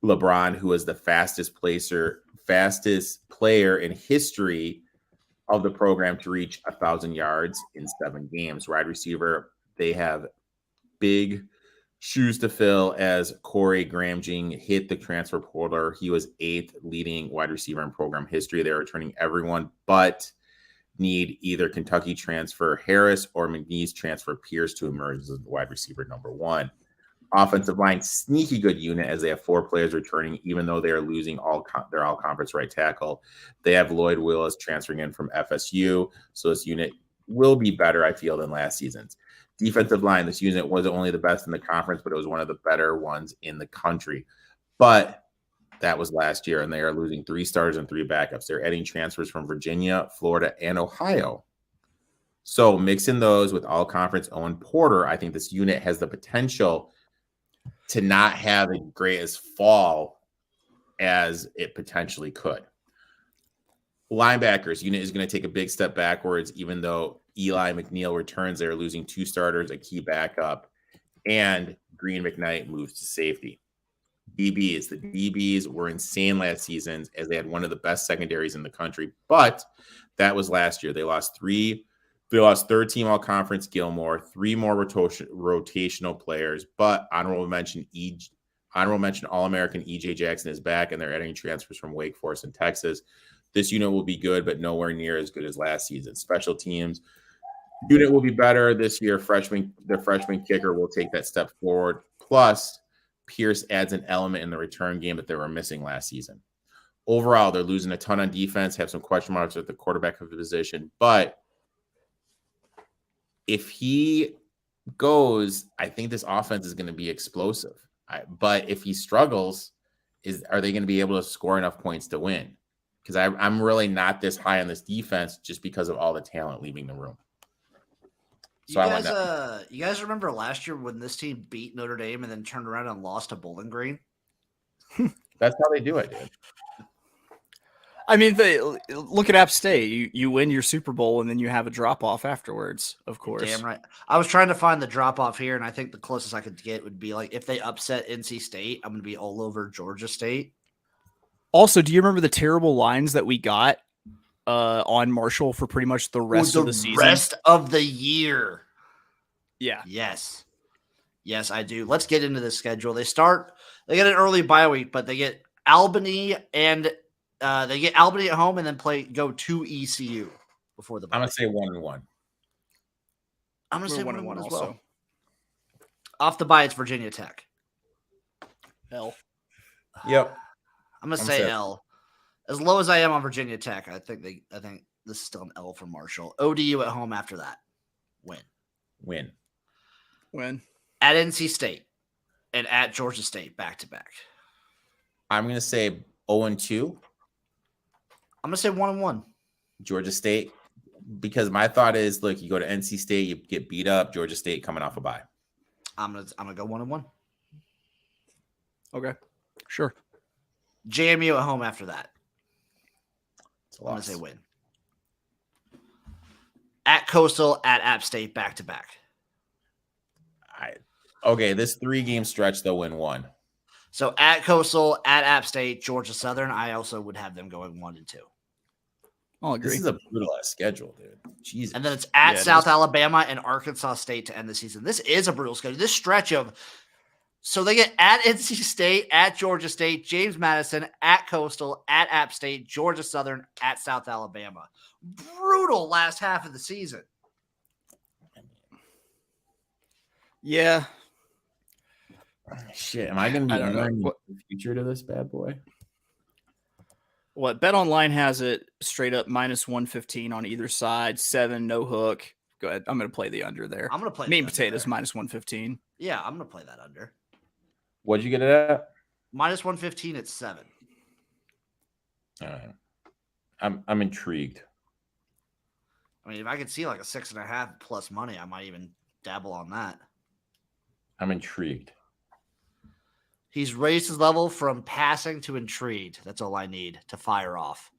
LeBron, who was the fastest player in history of the program to reach 1,000 yards in 7 games. Wide receiver, they have big shoes to fill as Corey Gramjing hit the transfer portal. He was 8th leading wide receiver in program history. They're returning everyone but need either Kentucky transfer Harris or McNeese transfer Pierce to emerge as wide receiver number 1. Offensive line, sneaky good unit as they have 4 players returning, even though they are losing their all-conference right tackle. They have Lloyd Willis transferring in from FSU, so this unit will be better, I feel, than last season's. Defensive line, this unit wasn't only the best in the conference, but it was one of the better ones in the country. But that was last year, and they are losing 3 starters and 3 backups. They're adding transfers from Virginia, Florida, and Ohio. So mixing those with all-conference Owen Porter, I think this unit has the potential to not have as great as fall as it potentially could. Linebackers, unit is going to take a big step backwards, even though Eli McNeil returns. They're losing 2 starters, a key backup, and Green McKnight moves to safety. DBs, the DBs were insane last season as they had one of the best secondaries in the country, but that was last year. They lost 3rd team all conference Gilmore, 3 more rotational players, but honorable mention All-American EJ Jackson is back, and they're adding transfers from Wake Forest and Texas. This unit will be good, but nowhere near as good as last season. Special teams unit will be better this year. The freshman kicker will take that step forward. Plus, Pierce adds an element in the return game that they were missing last season. Overall, they're losing a ton on defense, have some question marks at the quarterback position, but if he goes, I think this offense is going to be explosive. But if he struggles, are they going to be able to score enough points to win? Because I'm really not this high on this defense just because of all the talent leaving the room. So you guys remember last year when this team beat Notre Dame and then turned around and lost to Bowling Green? That's how they do it, dude. I mean, look at App State. You win your Super Bowl, and then you have a drop-off afterwards, of course. Damn right. I was trying to find the drop-off here, and I think the closest I could get would be like if they upset NC State, I'm going to be all over Georgia State. Also, do you remember the terrible lines that we got on Marshall for pretty much the rest of the season? The rest of the year. Yeah. Yes, I do. Let's get into the schedule. They get an early bye week, but they get Albany and they get Albany at home and then go to ECU before the bye. I'm going to say 1-1. I'm going to say 1-1 as well. Off the bye, it's Virginia Tech. L. Yep. I'm going to say L. As low as I am on Virginia Tech, I think this is still an L for Marshall. ODU at home after that. Win. At NC State and at Georgia State back-to-back. I'm going to say 0-2. I'm going to say 1-1. Georgia State, because my thought is, look, you go to NC State, you get beat up. Georgia State coming off a bye. I'm gonna go 1-1. Okay, sure. JMU at home after that. It's a loss. I'm gonna say win. At Coastal, at App State, back-to-back. Okay, this 3-game stretch, they'll win 1. So at Coastal, at App State, Georgia Southern, I also would have them going 1-2. I'll agree. This is a brutal ass schedule, dude. Jesus. And then it's at South Alabama and Arkansas State to end the season. This is a brutal schedule. This stretch of so they get at NC State, at Georgia State, James Madison, at Coastal, at App State, Georgia Southern, at South Alabama. Brutal last half of the season. Yeah. Shit, am I going to be learning the future to this bad boy? What Bet Online has it straight up -115 on either side, 7 no hook. Go ahead. I'm going to play the under there. I'm going to play meat and potatoes -115. Yeah, I'm going to play that under. What'd you get it at? -115 at 7. I'm intrigued. I mean, if I could see like a 6.5 plus money, I might even dabble on that. I'm intrigued. He's raised his level from passing to intrigued. That's all I need to fire off.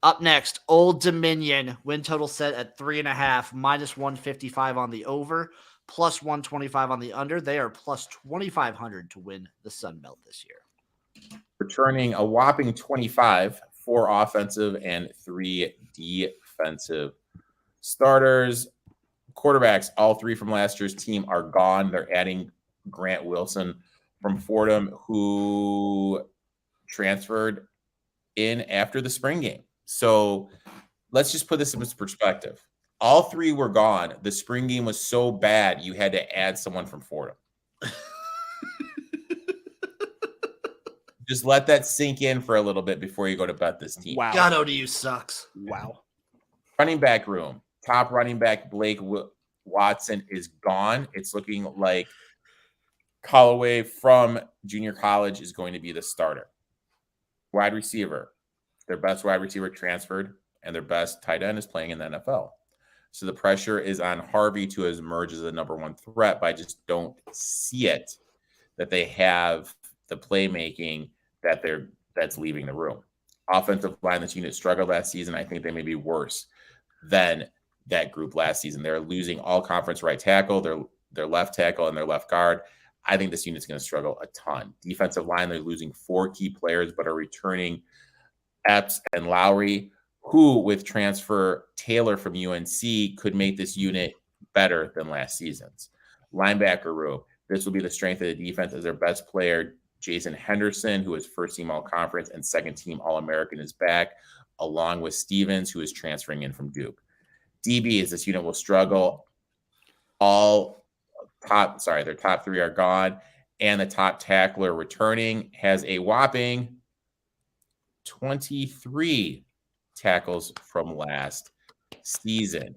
Up next, Old Dominion. Win total set at 3.5, minus 155 on the over, plus 125 on the under. They are plus 2,500 to win the Sun Belt this year. Returning a whopping 25, 4 offensive and 3 defensive starters. Quarterbacks, all 3 from last year's team are gone. They're adding Grant Wilson from Fordham, who transferred in after the spring game. So let's just put this in perspective. All 3 were gone. The spring game was so bad, you had to add someone from Fordham. Just let that sink in for a little bit before you go to bet this team. Wow. God, ODU sucks. Wow. Running back room. Top running back Blake Watson is gone. It's looking like Callaway from junior college is going to be the starter. Wide receiver. Their best wide receiver transferred, and their best tight end is playing in the NFL. So the pressure is on Harvey to emerge as the number 1 threat, but I just don't see it that they have the playmaking that's leaving the room. Offensive line, this unit struggled last season. I think they may be worse than that group last season. They're losing all conference right tackle, their left tackle, and their left guard. I think this unit's going to struggle a ton. Defensive line, they're losing 4 key players, but are returning Epps and Lowry, who with transfer Taylor from UNC could make this unit better than last season's. Linebacker room, this will be the strength of the defense as their best player, Jason Henderson, who is first team all-conference and second team All-American, is back, along with Stevens, who is transferring in from Duke. DB is this unit will struggle. Their top 3 are gone, and the top tackler returning has a whopping 23 tackles from last season.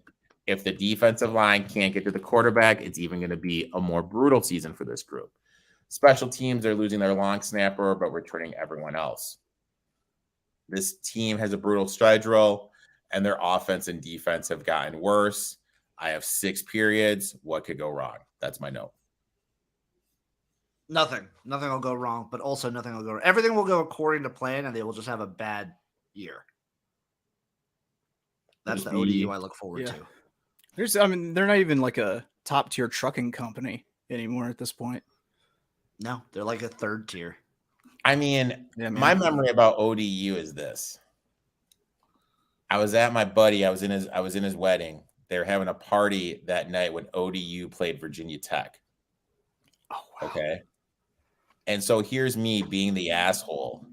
If the defensive line can't get to the quarterback, it's even going to be a more brutal season for this group. Special teams, they're losing their long snapper, but returning everyone else. This team has a brutal schedule, and their offense and defense have gotten worse. I have 6 periods. What could go wrong? That's my note. Nothing. Nothing will go wrong, but also nothing will go wrong. Everything will go according to plan, and they will just have a bad year. That's the ODU I look forward to. They're not even like a top tier trucking company anymore at this point. No, they're like a 3rd tier. I mean, my memory about ODU is this. I was at my buddy. I was in his wedding. They were having a party that night when ODU played Virginia Tech. Oh, wow. Okay. And so here's me being the asshole,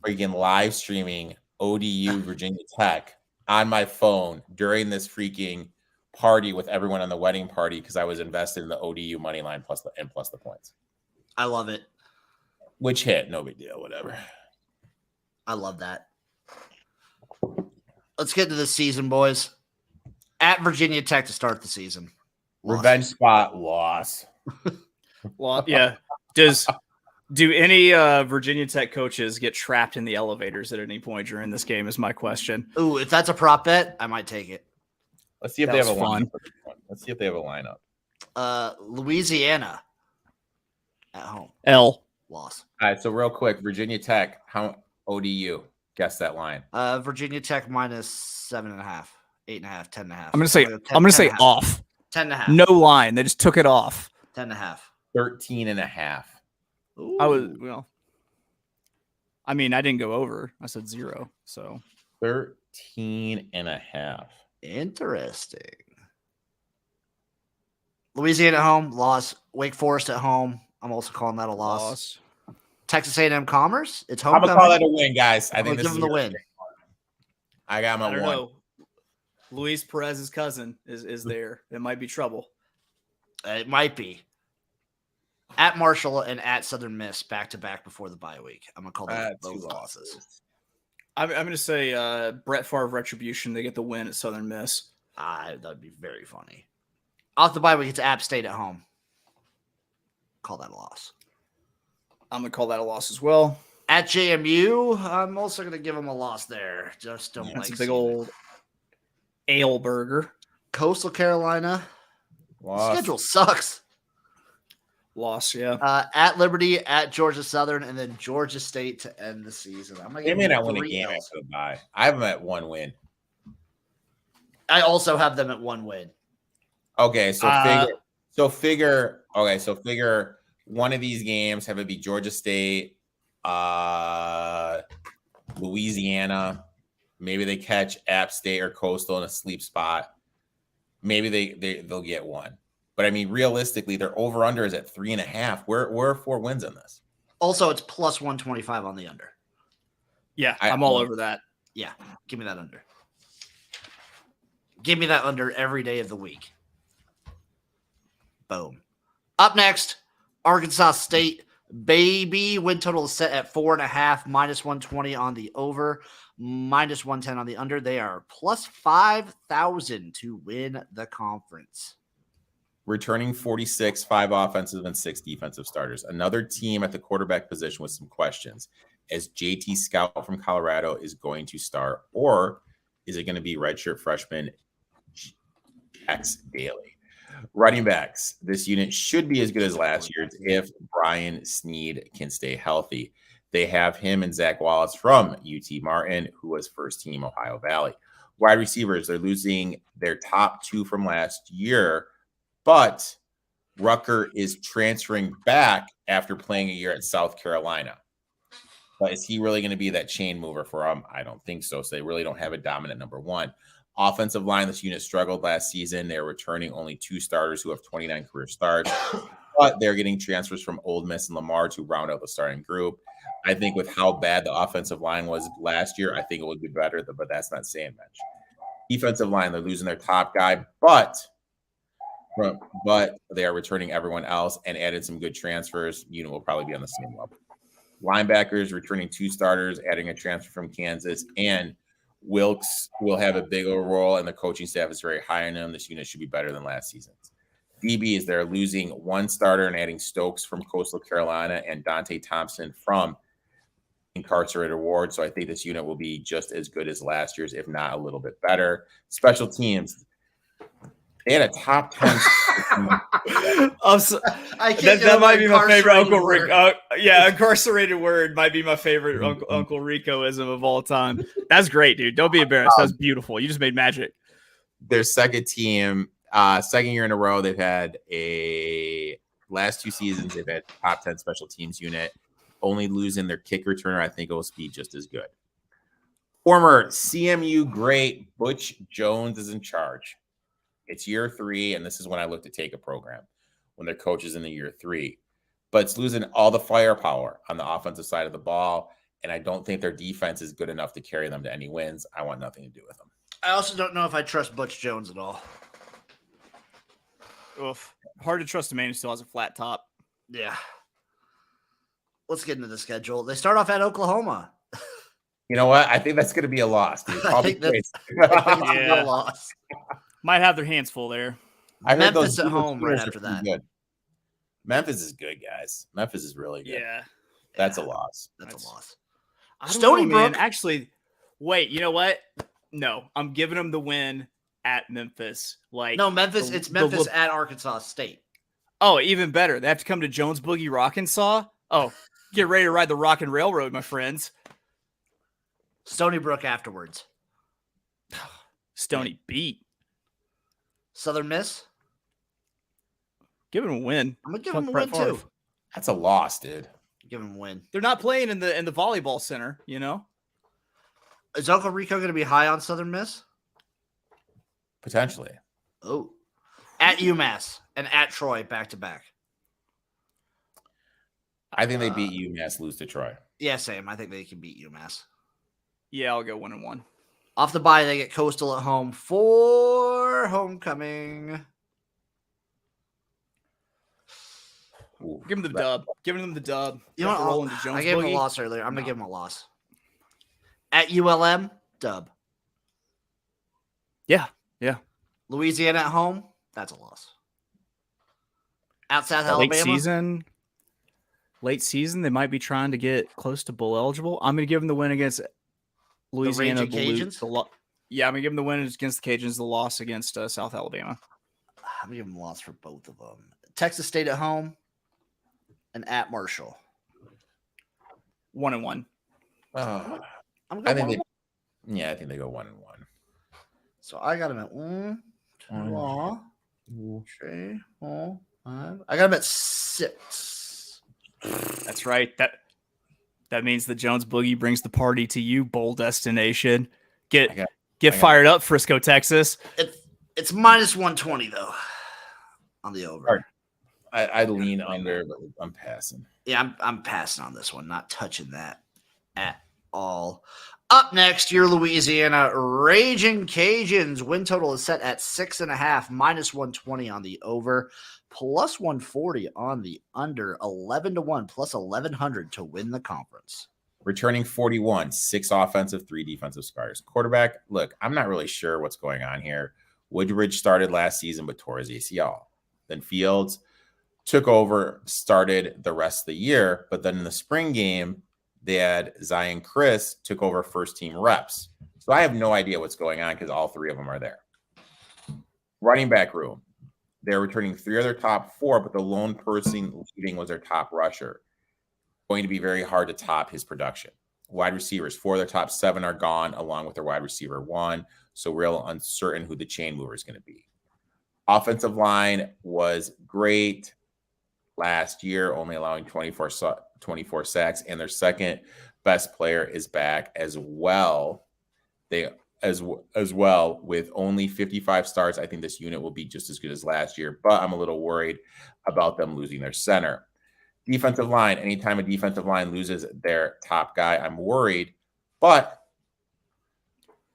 freaking live streaming ODU Virginia Tech on my phone during this freaking party with everyone on the wedding party because I was invested in the ODU money line plus the points. I love it. Which hit, no big deal, whatever. I love that. Let's get to the season, boys. At Virginia Tech to start the season. Revenge spot loss. Well, yeah. Do any Virginia Tech coaches get trapped in the elevators at any point during this game is my question. Ooh, if that's a prop bet, I might take it. Let's see if they have a lineup. Let's see if they have a lineup. Louisiana at home. L. Loss. All right, so real quick, Virginia Tech, how ODU? Guess that line. Virginia Tech minus 7.5, 8.5, 10.5. I'm gonna say off. 10.5. No line. They just took it off. 10.5. 13.5. Ooh. I didn't go over. I said 0. So 13.5. Interesting. Louisiana at home, loss. Wake Forest at home. I'm also calling that a loss. Texas A&M Commerce. It's home. I'm gonna call that a win, guys. I think give them the win. I got my one. Know. Luis Perez's cousin is there. It might be trouble. It might be. At Marshall and at Southern Miss back to back before the bye week. I'm gonna call that both losses. I'm gonna say Brett Favre retribution. They get the win at Southern Miss. That'd be very funny. Off the bye week, it's App State at home. Call that a loss. I'm gonna call that a loss as well. At JMU, I'm also gonna give them a loss there. Just don't That's like a big old ale burger. Coastal Carolina. Loss. Schedule sucks. Loss, yeah. At Liberty, at Georgia Southern, and then Georgia State to end the season. I'm gonna They give may them not win a 3 game Ls. after the bye. I have them at 1 win. I also have them at 1 win. Okay, so figure one of these games have it be Georgia State, Louisiana. Maybe they catch App State or Coastal in a sleep spot. Maybe they'll get 1. But I mean, realistically, their over under is at 3.5. Where are 4 wins in this? Also, it's plus 125 on the under. Yeah, I'm all over that. Yeah, give me that under. Give me that under every day of the week. Boom. Up next, Arkansas State. Baby, win total is set at 4.5, minus 120 on the over, minus 110 on the under. They are plus 5,000 to win the conference. Returning 46, 5 offensive and 6 defensive starters. Another team at the quarterback position with some questions. As JT Scout from Colorado is going to start, or is it going to be redshirt freshman X Daly? Running backs. This unit should be as good as last year's if Brian Snead can stay healthy. They have him and Zach Wallace from UT Martin, who was first team Ohio Valley. Wide receivers, they're losing their top 2 from last year, but Rucker is transferring back after playing a year at South Carolina. But is he really going to be that chain mover for them? I don't think so. So they really don't have a dominant number 1. Offensive line, this unit struggled last season. They're returning only 2 starters who have 29 career starts, but they're getting transfers from Ole Miss and Lamar to round out the starting group. I think with how bad the offensive line was last year, I think it would be better, but that's not saying much. Defensive line, they're losing their top guy, but they are returning everyone else and added some good transfers. Unit will probably be on the same level. Linebackers, returning 2 starters, adding a transfer from Kansas, and Wilkes will have a bigger role, and the coaching staff is very high on him. This unit should be better than last season's. DBs, they're losing 1 starter and adding Stokes from Coastal Carolina and Dante Thompson from Incarcerated Ward. So I think this unit will be just as good as last year's, if not a little bit better. Special teams, they had a top 10. That might be my favorite Uncle Rico. Incarcerated Word might be my favorite Uncle Ricoism of all time. That's great, dude. Don't be embarrassed. That's beautiful. You just made magic. Their second team, second year in a row, they've had last 2 seasons, they've had top 10 special teams unit. Only losing their kick returner, I think it will be just as good. Former CMU great Butch Jones is in charge. It's year 3, and this is when I look to take a program, when their coach is in the year 3. But it's losing all the firepower on the offensive side of the ball, and I don't think their defense is good enough to carry them to any wins. I want nothing to do with them. I also don't know if I trust Butch Jones at all. Oof. Hard to trust a man who still has a flat top. Yeah. Let's get into the schedule. They start off at Oklahoma. You know what? I think that's going to be a loss, dude. I think that's a loss. Might have their hands full there. I heard Memphis those at home right after that. Good. Memphis is good, guys. Memphis is really good. Yeah. That's a loss. That's a loss. Stony Brook. Actually, wait, you know what? No, I'm giving them the win at Memphis. No, Memphis. It's Memphis at Arkansas State. Oh, even better. They have to come to Jones Boogie Rockinsaw. Oh, get ready to ride the Rockin' Railroad, my friends. Stony Brook afterwards. Stony beat. Southern Miss. Give them a win. I'm gonna give them a win too. That's a loss, dude. Give them a win. They're not playing in the volleyball center, you know. Is Uncle Rico going to be high on Southern Miss? Potentially. Oh, at UMass and at Troy back to back. I think they beat UMass, lose to Troy. Yeah, same. I think they can beat UMass. Yeah, I'll go 1-1. Off the bye, they get Coastal at home for homecoming. Ooh, Give them the dub. Giving them the dub. You know what? I gave him a loss earlier. I'm going to give him a loss. At ULM, dub. Yeah. Louisiana at home, that's a loss. At South Alabama. Late season, they might be trying to get close to bowl eligible. I'm going to give them the win against Louisiana. The Cajuns? I'm going to give them the win against the Cajuns, the loss against South Alabama. I'm going to give them a loss for both of them. Texas State at home. and at Marshall. 1-1. Uh, I'm I going think I think they go 1-1. So I got him at 1, 2, 3, 4, 5. I got him at 6. That's right. That means the Jones Boogie brings the party to you, bowl destination. Get fired up, Frisco, Texas. It's minus 120 though on the over. I'd lean under, but I'm passing. Yeah, I'm passing on this one. Not touching that at all. Up next, your Louisiana Raging Cajuns. Win total is set at 6.5, minus 120 on the over, plus 140 on the under, 11-1, plus 1,100 to win the conference. Returning 41, 6 offensive, 3 defensive starters. Quarterback, look, I'm not really sure what's going on here. Woodridge started last season but tore his ACL. Then Fields took over, started the rest of the year, but then in the spring game, they had Zion Chris took over first team reps. So I have no idea what's going on because all 3 of them are there. Running back room. They're returning 3 of their top 4, but the lone person leaving was their top rusher. Going to be very hard to top his production. Wide receivers, 4 of their top 7 are gone, along with their wide receiver 1. So real uncertain who the chain mover is going to be. Offensive line was great last year, only allowing 24 sacks, and their second best player is back as well. As well with only 55 starts. I think this unit will be just as good as last year, but I'm a little worried about them losing their center. Defensive line, anytime a defensive line loses their top guy, I'm worried, but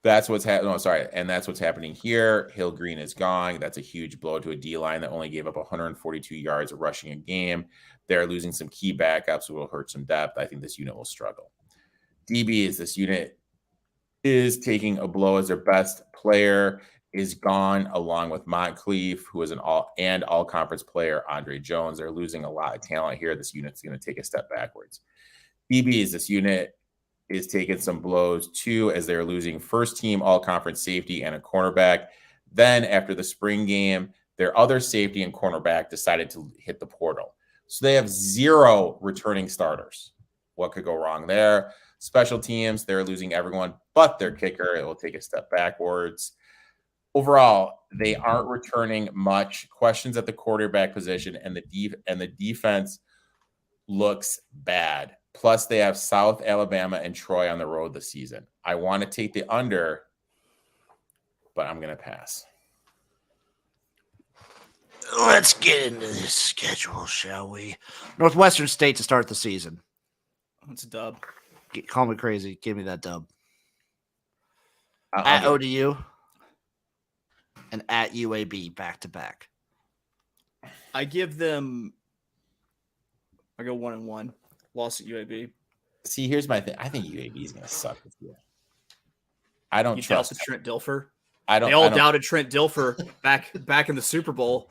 that's what's happening. And that's what's happening here. Hill Green is gone. That's a huge blow to a D line that only gave up 142 yards of rushing a game. They're losing some key backups, who will hurt some depth. I think this unit will struggle. DBs, this unit is taking a blow as their best player is gone, along with Montclair, who is an all-conference player, Andre Jones. They're losing a lot of talent here. This unit's going to take a step backwards. DBs, this unit is taking some blows too, as they're losing first-team all-conference safety and a cornerback. Then after the spring game, their other safety and cornerback decided to hit the portal. So they have 0 returning starters. What could go wrong there? Special teams, they're losing everyone but their kicker. It will take a step backwards. Overall, they aren't returning much. Questions at the quarterback position, and the defense looks bad. Plus, they have South Alabama and Troy on the road this season. I want to take the under, but I'm going to pass. Let's get into this schedule, shall we? Northwestern State to start the season. That's a dub. Call me crazy. Give me that dub. I'll at ODU and at UAB back-to-back. I give them – I go 1-1. Loss at UAB. See, here's my thing. I think UAB is going to suck this year. I don't trust Trent Dilfer. They doubted Trent Dilfer back in the Super Bowl.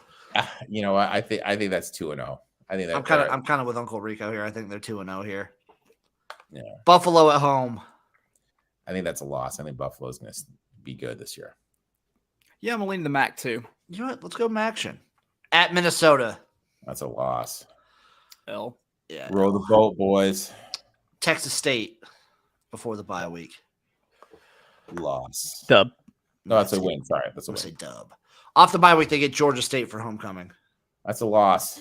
You know, I think that's 2-0. I think that I'm kind of with Uncle Rico here. I think they're 2-0 here. Yeah. Buffalo at home. I think that's a loss. I think Buffalo is going to be good this year. Yeah, I'm leaning the MAC too. You know what? Let's go Maction. At Minnesota. That's a loss. L. Yeah. Roll the boat, boys. Texas State before the bye week. Loss. Dub. No, that's a win. Sorry, that's a win. Say dub. Off the bye week, they get Georgia State for homecoming. That's a loss.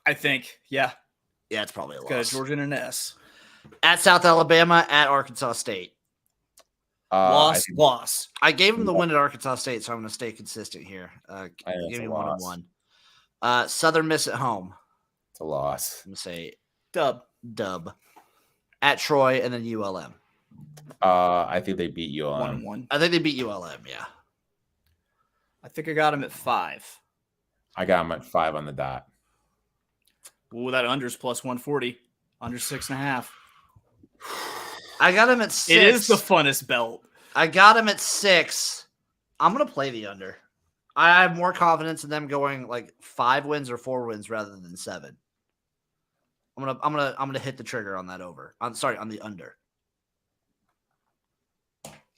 I think, yeah. Yeah, it's probably a Got loss. Georgia and an S. At South Alabama, at Arkansas State. Loss. I gave them the win at Arkansas State, so I'm going to stay consistent here. Give me 1-1. Southern Miss at home. It's a loss. I'm going to say Dub. At Troy and then ULM. I think they beat ULM. 1-1. I think they beat ULM, yeah. I think I got him at 5. I got them at 5 on the dot. Ooh, that under's plus 140. Under 6.5. I got him at 6. It is the funnest belt. I got him at 6. I'm going to play the under. I have more confidence in them going like 5 wins or 4 wins rather than 7. I'm gonna hit the trigger on that over. On the under.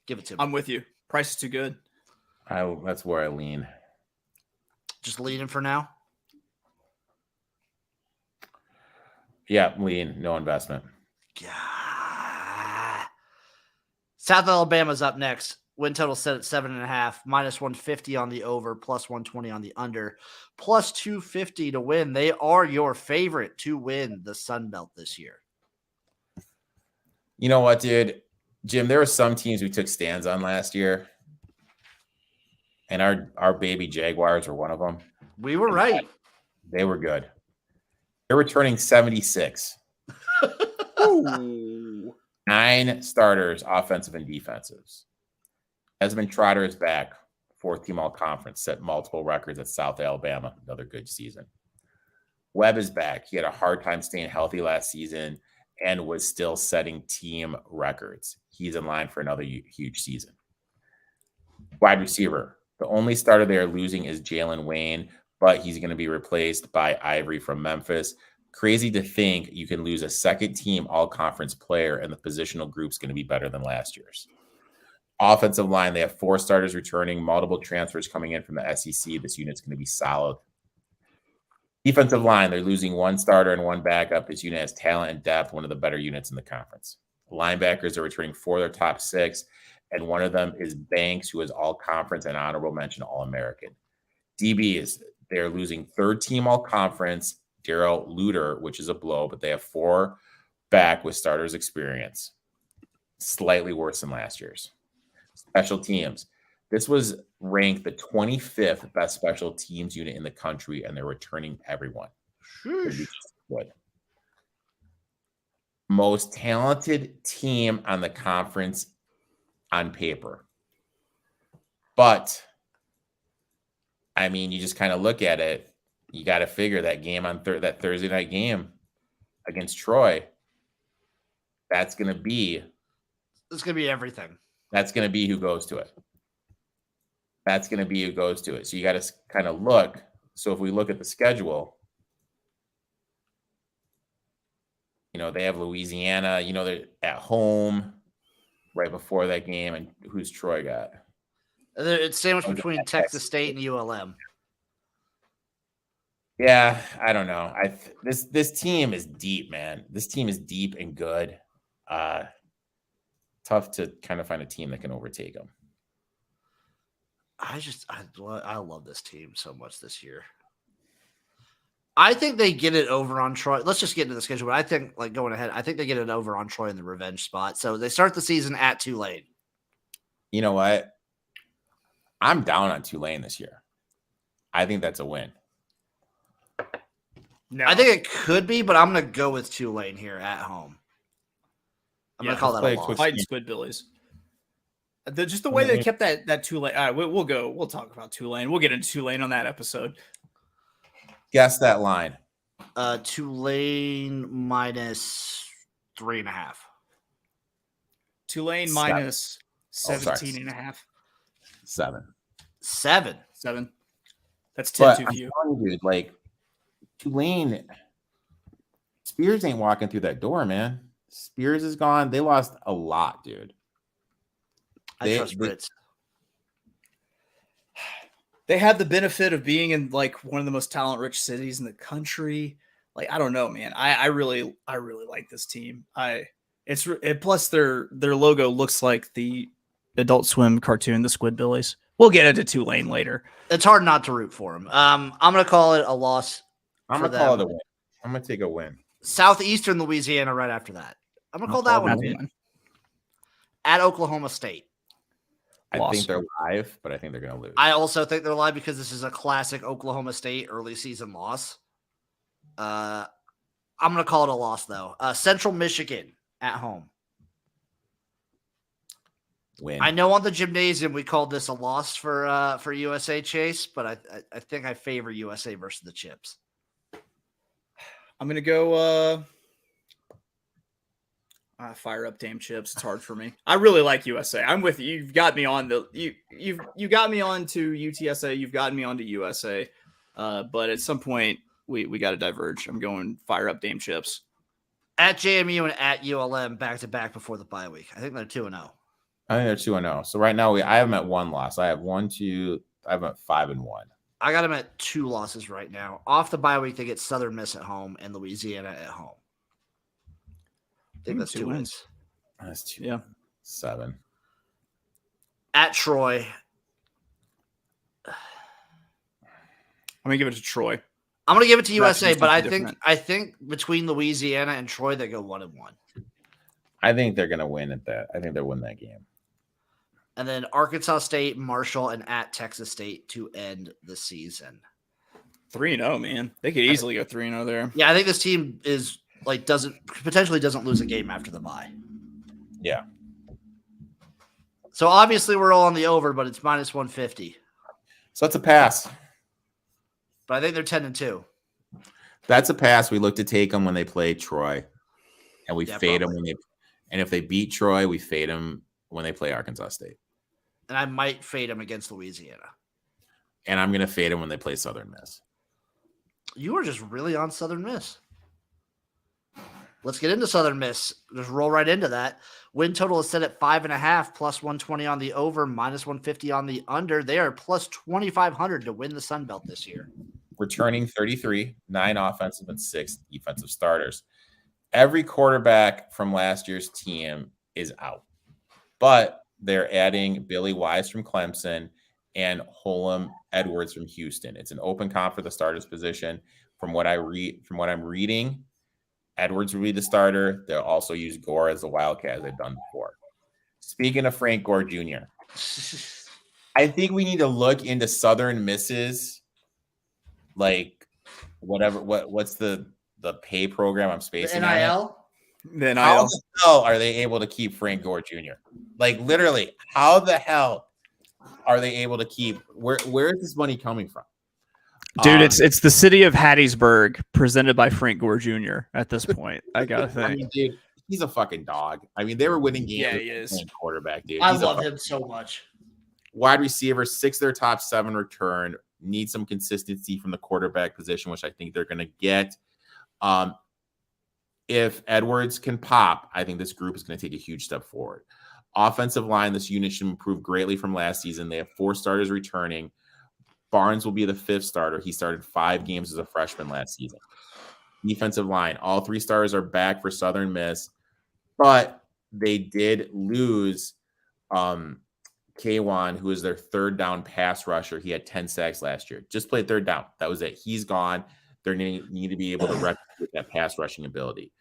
Give it to me. I'm with you. Price is too good. That's where I lean. Just leading for now. Yeah, lean, no investment. God. South Alabama's up next. Win total set at 7.5, minus 150 on the over, plus 120 on the under, plus 250 to win. They are your favorite to win the Sun Belt this year. You know what, dude? Jim, there were some teams we took stands on last year, and our baby Jaguars were one of them. We were right. They were good. They're returning 76. Ooh. 9 starters, offensive and defensives. Desmond Trotter is back. 4th team all conference, set multiple records at South Alabama. Another good season. Webb is back. He had a hard time staying healthy last season and was still setting team records. He's in line for another huge season. Wide receiver. The only starter they are losing is Jalen Wayne, but he's going to be replaced by Ivory from Memphis. Crazy to think you can lose a second team all-conference player and the positional group's going to be better than last year's. Offensive line, they have 4 starters returning, multiple transfers coming in from the SEC. This unit's going to be solid. Defensive line, they're losing 1 starter and 1 backup. This unit has talent and depth, one of the better units in the conference. Linebackers are returning 4 of their top 6, and one of them is Banks, who is all-conference and honorable mention All-American. DBs, they're losing 3rd team all-conference, Darrell Luter, which is a blow, but they have 4 back with starters experience. Slightly worse than last year's. Special teams. This was ranked the 25th best special teams unit in the country, and they're returning everyone. Good. Most talented team on the conference on paper. But, I mean, you just kind of look at it. You got to figure that game on that Thursday night game against Troy, that's going to be. It's going to be everything. That's going to be who goes to it. That's going to be who goes to it. So you got to kind of look. So if we look at the schedule, you know, they have Louisiana, you know, they're at home right before that game. And who's Troy got? It's sandwiched between Texas State and ULM. Yeah, I don't know. This team is deep, man. This team is deep and good. Tough to kind of find a team that can overtake them. I love this team so much this year. I think they get it over on Troy. Let's just get into the schedule. But I think, like, going ahead, I think they get it over on Troy in the revenge spot. So they start the season at Tulane. You know what? I'm down on Tulane this year. I think that's a win. No. I think it could be, but I'm going to go with Tulane here at home. I'm going to call that a loss. Fighting Squidbillies. Just the way they kept that Tulane. All right, we'll talk about Tulane. We'll get into Tulane on that episode. Guess that line. Tulane minus 3.5. Tulane minus 17.5. 7. That's 10 too few. Dude, like Tulane, Spears ain't walking through that door, man. Spears is gone. They lost a lot, dude. I trust Brits. They have the benefit of being in like one of the most talent-rich cities in the country. Like, I don't know, man. I really like this team. Plus their logo looks like the Adult Swim cartoon, the Squidbillies. We'll get into Tulane later. It's hard not to root for them. I'm going to call it a loss. I'm going to call it a win. I'm going to take a win. Southeastern Louisiana right after that. I'm going to call that one a win. At Oklahoma State. I think they're live, but I think they're going to lose. I also think they're live because this is a classic Oklahoma State early season loss. I'm going to call it a loss, though. Central Michigan at home. Win. I know on the gymnasium we called this a loss for USA, Chase, but I think I favor USA versus the Chips. I'm going to go fire up damn Chips. It's hard for me. I really like USA. I'm with you. You've got me on you got me on to UTSA. You've gotten me on to USA. But at some point we got to diverge. I'm going fire up damn Chips. At JMU and at ULM back to back before the bye week. I think they're 2-0. I think they're 2-0. So right now I have them at 1 loss. I have 1, 2. I have them at 5-1. I got them at 2 losses right now. Off the bye week, they get Southern Miss at home and Louisiana at home. I think that's 2 wins. That's 2. Yeah. 7. At Troy. I'm gonna give it to Troy. I'm gonna give it to USA, but different. I think between Louisiana and Troy, they go 1-1. I think they're gonna win at that. I think they'll win that game. And then Arkansas State, Marshall, and at Texas State to end the season. 3-0, man. They could easily go 3-0 there. Yeah, I think this team is potentially doesn't lose a game after the bye. Yeah. So obviously we're all on the over, but it's minus 150. So that's a pass. But I think they're 10-2. That's a pass. We look to take them when they play Troy, and we fade them when they. And if they beat Troy, we fade them when they play Arkansas State. And I might fade them against Louisiana. And I'm gonna fade them when they play Southern Miss. You are just really on Southern Miss. Let's get into Southern Miss. Just roll right into that. Win total is set at 5.5, plus 120 on the over, minus 150 on the under. They are plus 2,500 to win the Sun Belt this year. Returning 33, 9 offensive and 6 defensive starters. Every quarterback from last year's team is out, but they're adding Billy Wise from Clemson and Holem Edwards from Houston. It's an open comp for the starters position. From what I'm reading, Edwards will be the starter. They'll also use Gore as the wildcat as they've done before. Speaking of Frank Gore Jr., I think we need to look into Southern Miss's, like, what's the pay program I'm spacing The NIL? The NIL. How the hell are they able to keep Frank Gore Jr.? Like, literally, how the hell are they able to keep? Where is this money coming from? Dude, it's the city of Hattiesburg presented by Frank Gore Jr. at this point. I gotta think. I mean, dude, he's a fucking dog. I mean, they were winning games. Yeah, with he is. the quarterback, dude. I He's love him so much. Wide receiver, 6 of their top 7 return. Need some consistency from the quarterback position, which I think they're going to get. If Edwards can pop, I think this group is going to take a huge step forward. Offensive line, this unit should improve greatly from last season. They have 4 starters returning. Barnes will be the 5th starter. He started 5 games as a freshman last season. Defensive line, all 3 starters are back for Southern Miss, but they did lose K1, who is their 3rd down pass rusher. He had 10 sacks last year. Just played 3rd down. That was it. He's gone. They need to be able to replicate that pass rushing ability.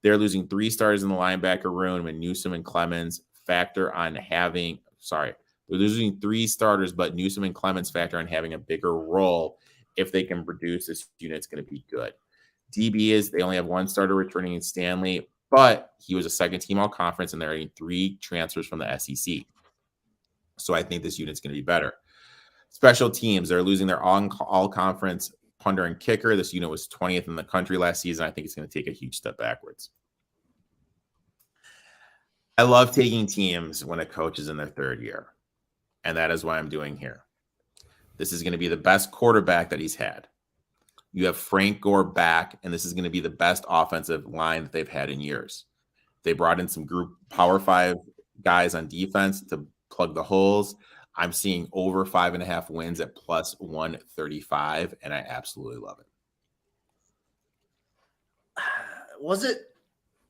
They're losing 3 starters in the linebacker room, and Newsome and Clemens factor on having – sorry. They're losing 3 starters, but Newsome and Clemens factor on having a bigger role. If they can produce, this unit's going to be good. DB is they only have 1 starter returning in Stanley, but he was a 2nd-team all-conference, and they're getting 3 transfers from the SEC. So I think this unit's going to be better. Special teams, they're losing their all-conference punter and kicker. This unit was 20th in the country last season. I think it's going to take a huge step backwards. I love taking teams when a coach is in their 3rd year. And that is what I'm doing here. This is going to be the best quarterback that he's had. You have Frank Gore back, and this is going to be the best offensive line that they've had in years. They brought in some group Power 5 guys on defense to plug the holes. I'm seeing over 5.5 wins at plus 135, and I absolutely love it. Was it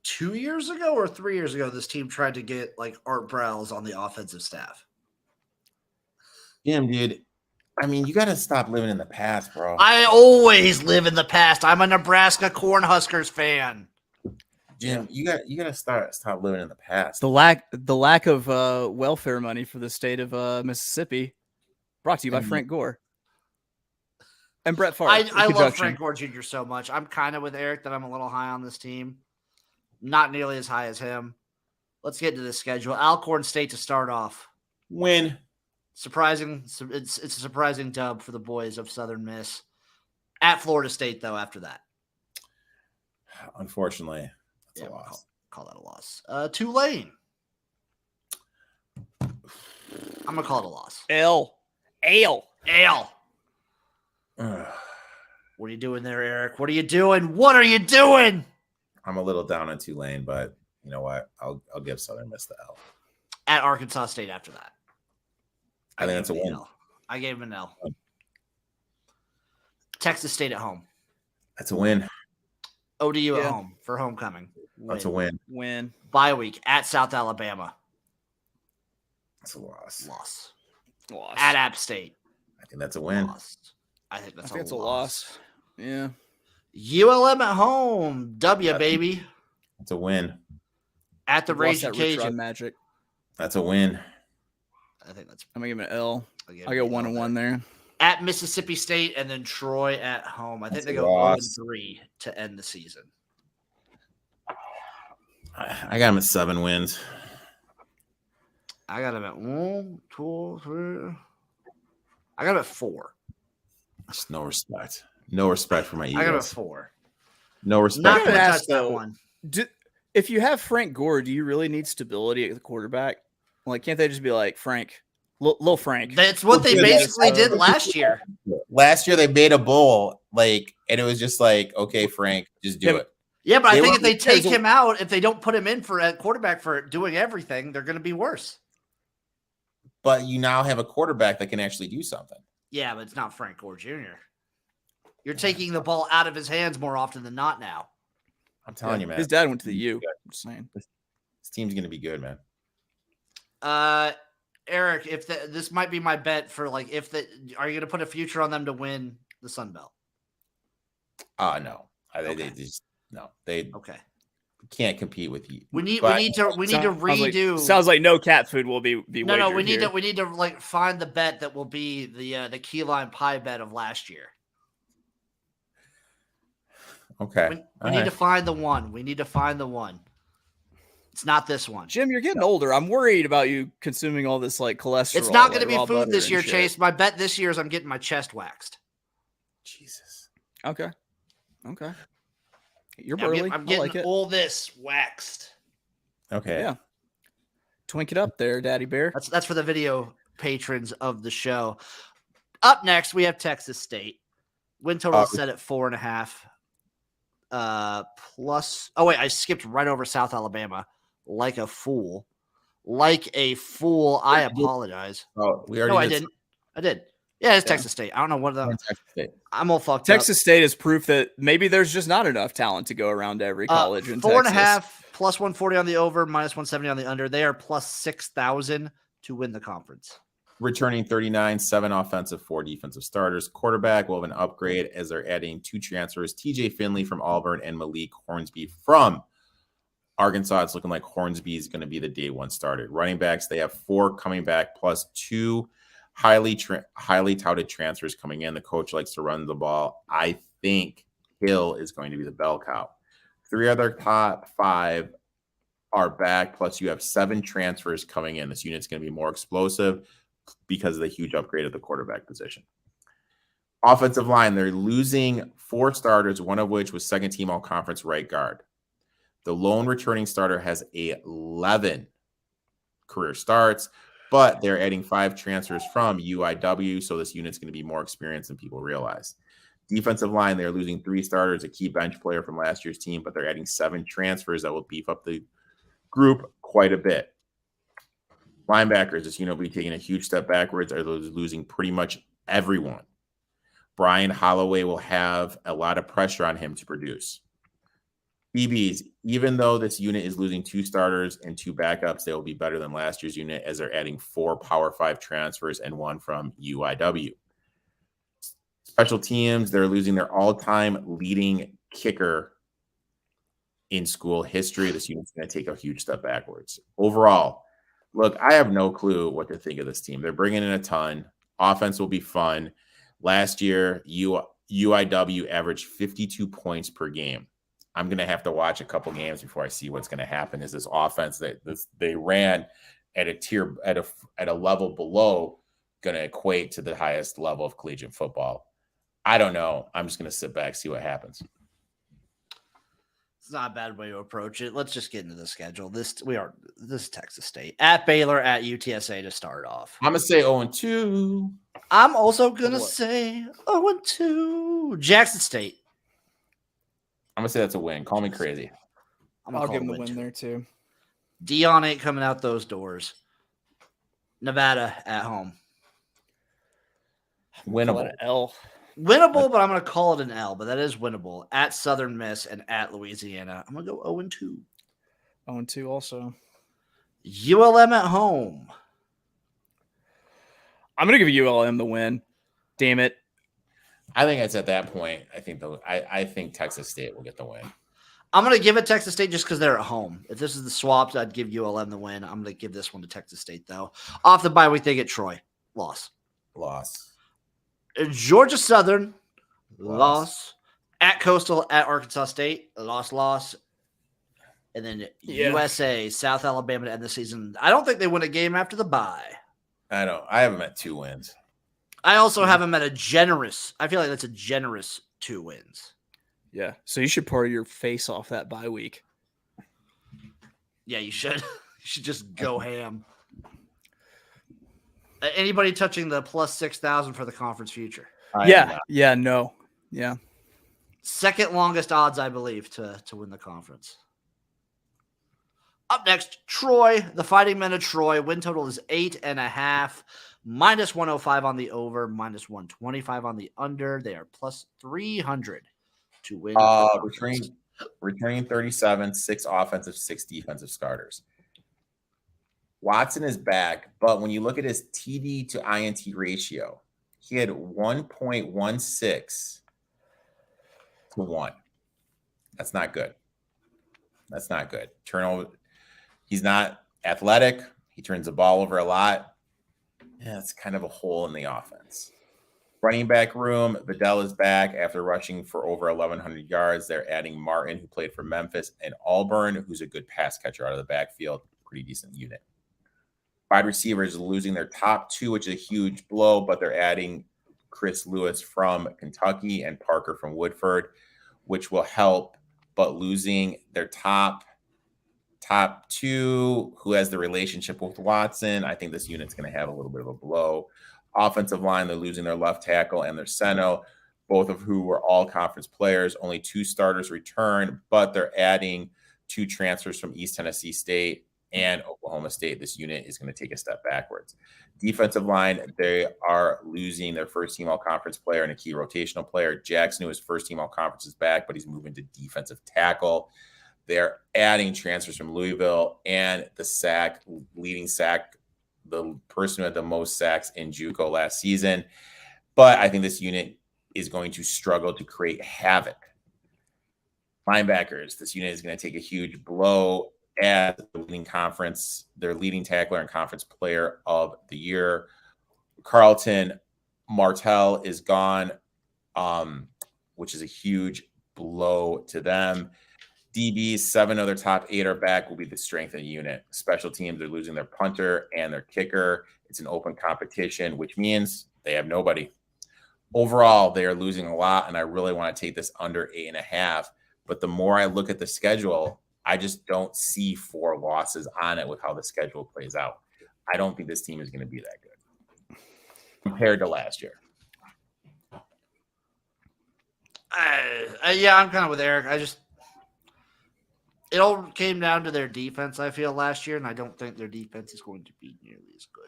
2 years ago or 3 years ago this team tried to get like Art Browse on the offensive staff? Damn, dude. I mean, you got to stop living in the past, bro. I always live in the past. I'm a Nebraska Cornhuskers fan. Jim, you got to stop living in the past. The lack of welfare money for the state of Mississippi, brought to you by Frank Gore and Brett Favre. I love Frank Gore Jr. so much. I'm kind of with Eric that I'm a little high on this team. Not nearly as high as him. Let's get to the schedule. Alcorn State to start off. Win. Surprising. It's a surprising dub for the boys of Southern Miss. At Florida State, though, after that. Unfortunately, that's a loss. Call that a loss. Tulane. I'm going to call it a loss. Ale. What are you doing there, Eric? What are you doing? What are you doing? I'm a little down on Tulane, but you know what? I'll give Southern Miss the L. At Arkansas State after that. I think that's a win. I gave him an L. Texas State at home. That's a win. ODU at home for homecoming. That's a win. Win. Bye week at South Alabama. That's a loss. Loss. At App State. I think that's a win. Loss. I think that's a loss. Yeah. ULM at home. W, baby. That's a win. At the Raging Cajun. Magic. That's a win. I think that's. I'm going to give him an L. I go 1-1 there. At Mississippi State and then Troy at home. I think they go 0-3 to end the season. I got him at 7 wins. I got him at 1, 2, 3. I got him at 4. That's no respect. No respect for my Eagles. I got him at 4. No respect. Not going to ask, touch that one. If you have Frank Gore, do you really need stability at the quarterback? Like, can't they just be like, Frank, Lil Frank? That's what they basically did last year. Last year they made a bowl, and it was just like, okay, Frank, just do it. Yeah, but I think if they take him out, if they don't put him in for a quarterback for doing everything, they're going to be worse. But you now have a quarterback that can actually do something. Yeah, but it's not Frank Gore Jr. You're taking the ball out of his hands more often than not now. I'm telling you, man. His dad went to the U. I'm just saying. This team's going to be good, man. Eric, this might be my bet for are you going to put a future on them to win the Sun Belt? No. Okay. They can't compete with you. We need to redo. Sounds like no cat food will be No, we need here. to find the bet that will be the key lime pie bet of last year. Okay. We need to find the one. We need to find the one. It's not this one. Jim, you're getting older. I'm worried about you consuming all this cholesterol. It's not going to be food this year, Chase. My bet this year is I'm getting my chest waxed. Jesus. Okay. You're burly. I'm getting like it. all this waxed. Okay. Yeah. Twink it up there, Daddy Bear. That's for the video patrons of the show. Up next, we have Texas State. Win total is set at 4.5. Plus. Oh wait, I skipped right over South Alabama. Like a fool. I apologize. Oh, we already. No, I didn't. I did. Yeah, it's Texas State. I don't know what the. Texas State. I'm all fucked up. Texas State is proof that maybe there's just not enough talent to go around to every college in 4.5 Texas. plus 140 on the over, minus 170 on the under. They are plus 6,000 to win the conference. Returning 39, 7 offensive, 4 defensive starters. Quarterback will have an upgrade as they're adding 2 transfers. TJ Finley from Auburn and Malik Hornsby from Arkansas. It's looking like Hornsby is going to be the day 1 starter. Running backs, they have 4 coming back plus 2 highly touted transfers coming in. The coach likes to run the ball. I think Hill is going to be the bell cow. 3 other top 5 are back, plus you have 7 transfers coming in. This unit's going to be more explosive because of the huge upgrade of the quarterback position. Offensive line, they're losing 4 starters, one of which was second team all-conference right guard. The lone returning starter has 11 career starts, but they're adding 5 transfers from UIW, so this unit's going to be more experienced than people realize. Defensive line, they're losing 3 starters, a key bench player from last year's team, but they're adding 7 transfers that will beef up the group quite a bit. Linebackers, this unit will be taking a huge step backwards. They're losing pretty much everyone. Brian Holloway will have a lot of pressure on him to produce. DBs, even though this unit is losing 2 starters and 2 backups, they will be better than last year's unit as they're adding 4 Power 5 transfers and 1 from UIW. Special teams, they're losing their all-time leading kicker in school history. This unit's going to take a huge step backwards. Overall, look, I have no clue what to think of this team. They're bringing in a ton. Offense will be fun. Last year, UIW averaged 52 points per game. I'm going to have to watch a couple games before I see what's going to happen. Is this offense that they ran at a tier at a level below going to equate to the highest level of collegiate football? I don't know. I'm just going to sit back, see what happens. It's not a bad way to approach it. Let's just get into the schedule. This is Texas State at Baylor at UTSA to start off. I'm going to say 0-2. I'm also going to say 0-2. Jackson State. I'm going to say that's a win. Call me crazy. I'll give him the win there too. Dion ain't coming out those doors. Nevada at home. Winnable. L. Winnable, but I'm going to call it an L, but that is winnable. At Southern Miss and at Louisiana. I'm going to go 0-2. 0-2 also. ULM at home. I'm going to give ULM the win. Damn it. I think it's at that point. I think Texas State will get the win. I'm going to give it Texas State just because they're at home. If this is the swaps, I'd give ULM the win. I'm going to give this one to Texas State, though. Off the bye week, they get Troy. Loss. Georgia Southern. Loss. At Coastal, at Arkansas State. Loss. And then USA, South Alabama to end the season. I don't think they win a game after the bye. I have them at 2 wins. I also have them at I feel like that's a generous 2 wins. Yeah. So you should pour your face off that bye week. Yeah, you should. You should just go ham. Anybody touching the plus 6,000 for the conference future? No. Yeah. Second longest odds, I believe, to win the conference. Up next, Troy, the Fighting Men of Troy. Win total is 8.5. Minus 105 on the over, minus 125 on the under. They are plus 300 to win. Returning 37, 6 offensive, 6 defensive starters. Watson is back, but when you look at his TD to INT ratio, he had 1.16 to 1. That's not good. Turnover. He's not athletic. He turns the ball over a lot. Yeah, it's kind of a hole in the offense. Running back room, Vidal is back after rushing for over 1,100 yards. They're adding Martin, who played for Memphis, and Auburn, who's a good pass catcher out of the backfield. Pretty decent unit. Wide receivers losing their top 2, which is a huge blow, but they're adding Chris Lewis from Kentucky and Parker from Woodford, which will help, but losing their top 2, who has the relationship with Watson, I think this unit's going to have a little bit of a blow. Offensive line, they're losing their left tackle and their center, both of who were all conference players. Only 2 starters return, but they're adding 2 transfers from East Tennessee State and Oklahoma State. This unit is going to take a step backwards. Defensive line, they are losing their first-team all-conference player and a key rotational player. Jackson, who is first-team all-conference, is back, but he's moving to defensive tackle. They're adding transfers from Louisville and the leading sack, the person who had the most sacks in JUCO last season. But I think this unit is going to struggle to create havoc. Linebackers, this unit is going to take a huge blow as their leading tackler and conference player of the year. Carlton Martell is gone, which is a huge blow to them. DBs, 7 of their top 8 are back, will be the strength of the unit. Special teams are losing their punter and their kicker. It's an open competition, which means they have nobody. Overall, they are losing a lot, and I really want to take this under 8.5. But the more I look at the schedule, I just don't see 4 losses on it with how the schedule plays out. I don't think this team is going to be that good compared to last year. I'm kind of with Eric. It all came down to their defense, I feel, last year, and I don't think their defense is going to be nearly as good.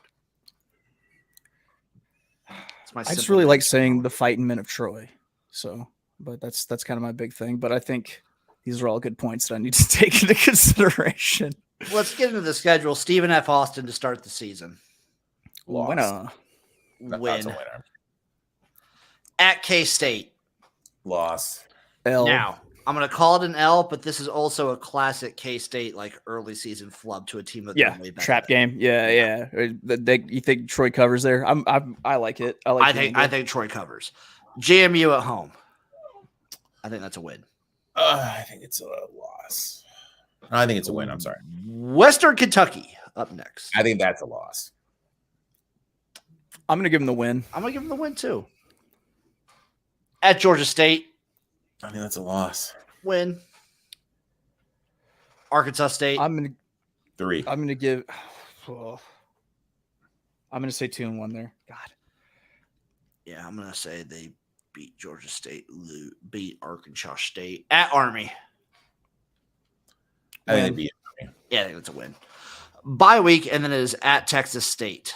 I just really like saying the Fighting Men of Troy. So, but that's kind of my big thing. But I think these are all good points that I need to take into consideration. Let's get into the schedule. Stephen F. Austin to start the season. Win. That's a winner. At K-State. Loss. L. Now, I'm going to call it an L, but this is also a classic K-State like early season flub to a team that way back trap game. Yeah. You think Troy covers there? I like it. I think Troy covers. JMU at home. I think that's a win. I think it's a loss. I think it's a win. I'm sorry. Western Kentucky up next. I think that's a loss. I'm going to give them the win. I'm going to give them the win too. At Georgia State. I think that's a loss. Win. Arkansas State. I'm going to 3. I'm going to give. I'm going to say 2-1 there. God. Yeah, I'm going to say they beat Georgia State, beat Arkansas State at Army. I think they beat Army. Yeah, I think that's a win. Bye week, and then it is at Texas State.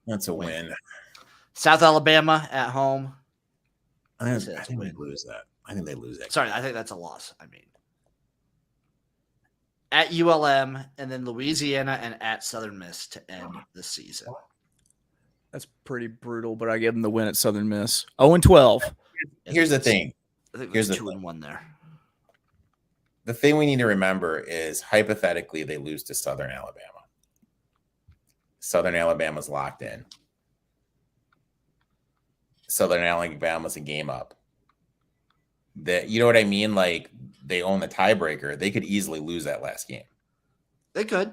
That's a win. South Alabama at home. I think they lose that. I think they lose that. Sorry, I think that's a loss. I mean, at ULM and then Louisiana and at Southern Miss to end the season. That's pretty brutal, but I give them the win at Southern Miss. 0-12. Here's the thing. I think Here's there's the 2-1 there. The thing we need to remember is hypothetically they lose to Southern Alabama. Southern Alabama's locked in. Southern Alabama's a game up. You know what I mean? Like, they own the tiebreaker. They could easily lose that last game. They could.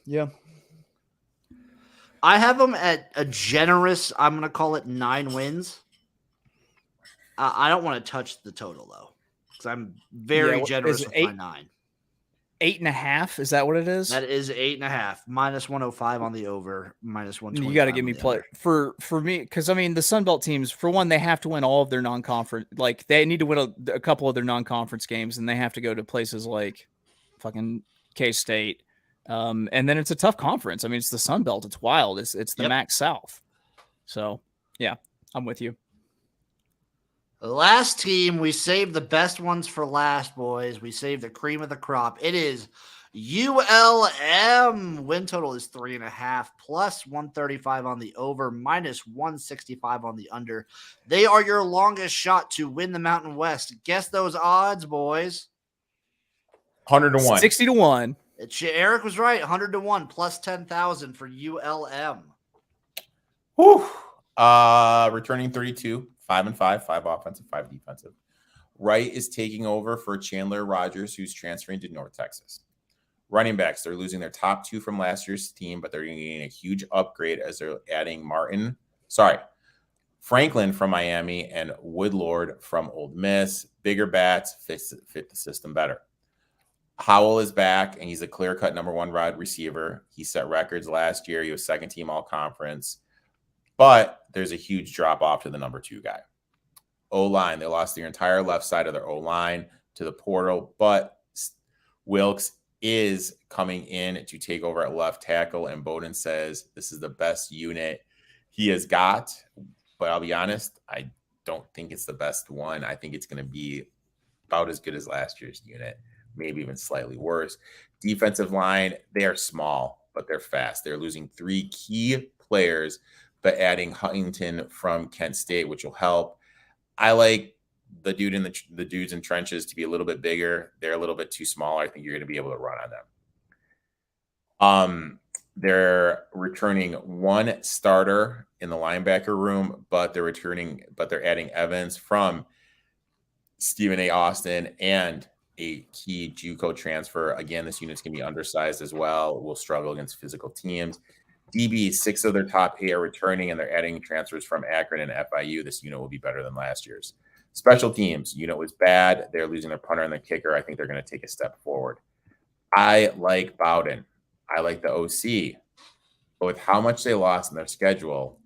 Yeah. I have them at a generous, I'm going to call it 9 wins. I don't want to touch the total, though, because I'm very generous with my 9. 8.5? Is that what it is? That is 8.5. Minus 105 on the over. Minus 120. You got to give me play for me, because I mean the Sun Belt teams. For one, they have to win all of their non-conference. Like, they need to win a couple of their non-conference games, and they have to go to places like fucking K-State. And then it's a tough conference. I mean, it's the Sun Belt. It's wild. It's the MAC South. So yeah, I'm with you. The last team, we saved the best ones for last, boys. We saved the cream of the crop. It is ULM. Win total is 3.5, plus 135 on the over, minus 165 on the under. They are your longest shot to win the Mountain West. Guess those odds, boys. 100-1. 60-1. Erik was right. 100-1, plus 10,000 for ULM. Whew. Returning 32. 5-5, 5 offensive, 5 defensive. Wright is taking over for Chandler Rogers, who's transferring to North Texas. Running backs, they're losing their top 2 from last year's team, but they're getting a huge upgrade as they're adding Franklin from Miami and Woodlord from Ole Miss. Bigger bats fit the system better. Howell is back, and he's a clear-cut number 1 wide receiver. He set records last year. He was second-team all-conference. But there's a huge drop-off to the number 2 guy. O-line, they lost their entire left side of their O-line to the portal, but Wilkes is coming in to take over at left tackle, and Bowden says this is the best unit he has got. But I'll be honest, I don't think it's the best one. I think it's going to be about as good as last year's unit, maybe even slightly worse. Defensive line, they are small, but they're fast. They're losing 3 key players, but adding Huntington from Kent State, which will help. I like the dudes in trenches to be a little bit bigger. They're a little bit too small. I think you're going to be able to run on them. They're returning 1 starter in the linebacker room, but they're adding Evans from Stephen A. Austin and a key JUCO transfer. Again, this unit's going to be undersized as well. Will struggle against physical teams. DB, 6 of their top 8 are returning, and they're adding transfers from Akron and FIU. This unit will be better than last year's. Special teams, unit was bad. They're losing their punter and their kicker. I think they're going to take a step forward. I like Bowden. I like the OC. But with how much they lost in their schedule,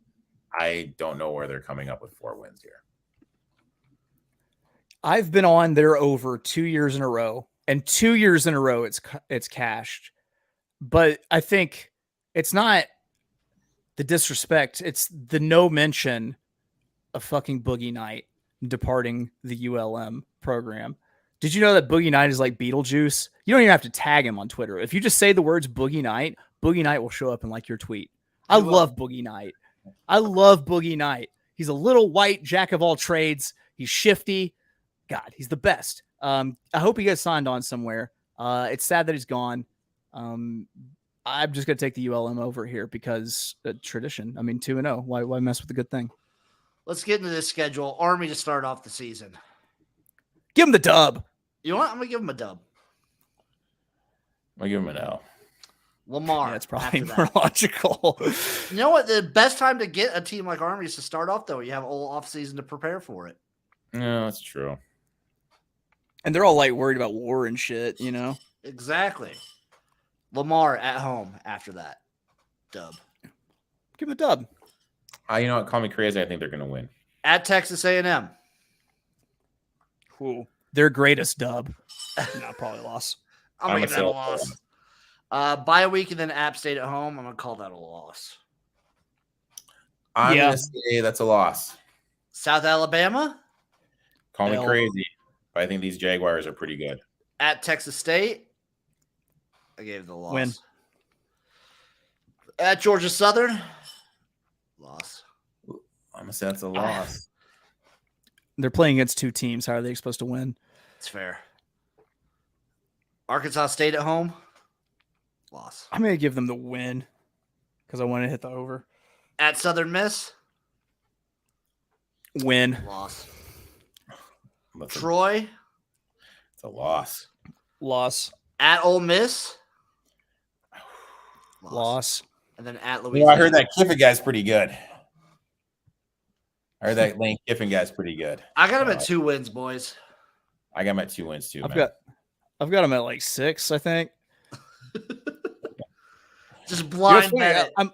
I don't know where they're coming up with 4 wins here. I've been on their over 2 years in a row, and 2 years in a row it's cashed. But I think it's not the disrespect. It's the no mention of fucking Boogie Knight departing the ULM program. Did you know that Boogie Knight is like Beetlejuice? You don't even have to tag him on Twitter. If you just say the words Boogie Knight will show up in like your tweet. I love Boogie Knight. I love Boogie Knight. He's a little white jack of all trades. He's shifty. God, he's the best. I hope he gets signed on somewhere. It's sad that he's gone. I'm just going to take the ULM over here because tradition. I mean, 2-0. Why mess with a good thing? Let's get into this schedule. Army to start off the season. Give him the dub. You know what? I'm going to give him a dub. I'm going to give him an L. Lamar. Yeah, that's probably more logical. You know what? The best time to get a team like Army is to start off, though. You have all offseason to prepare for it. No, that's true. And they're all like worried about war and shit, you know? Exactly. Lamar at home after that. Dub. Give him a dub. You know what? Call me crazy. I think they're going to win. At Texas A&M. Cool. Their greatest dub. No, probably loss. I'm going to give that a loss. Bye week and then App State at home. I'm going to call that a loss. I'm going to say that's a loss. South Alabama Call me L. crazy, but I think these Jaguars are pretty good. at Texas State. I gave the loss. Win. At Georgia Southern. Loss. I'm gonna say that's a loss. They're playing against two teams. How are they supposed to win? It's fair. Arkansas State at home. Loss. I'm going to give them the win because I want to hit the over. At Southern Miss. Win. Loss. It's Troy. a loss. Loss. At Ole Miss. Loss. And then at Well, Louisiana. I heard that Kiffin guy's pretty good. I heard that Lane Kiffin guy's pretty good. I got him at 2 wins, boys. I got him at 2 wins too. I've got him at like 6, I think. Just blind bet it.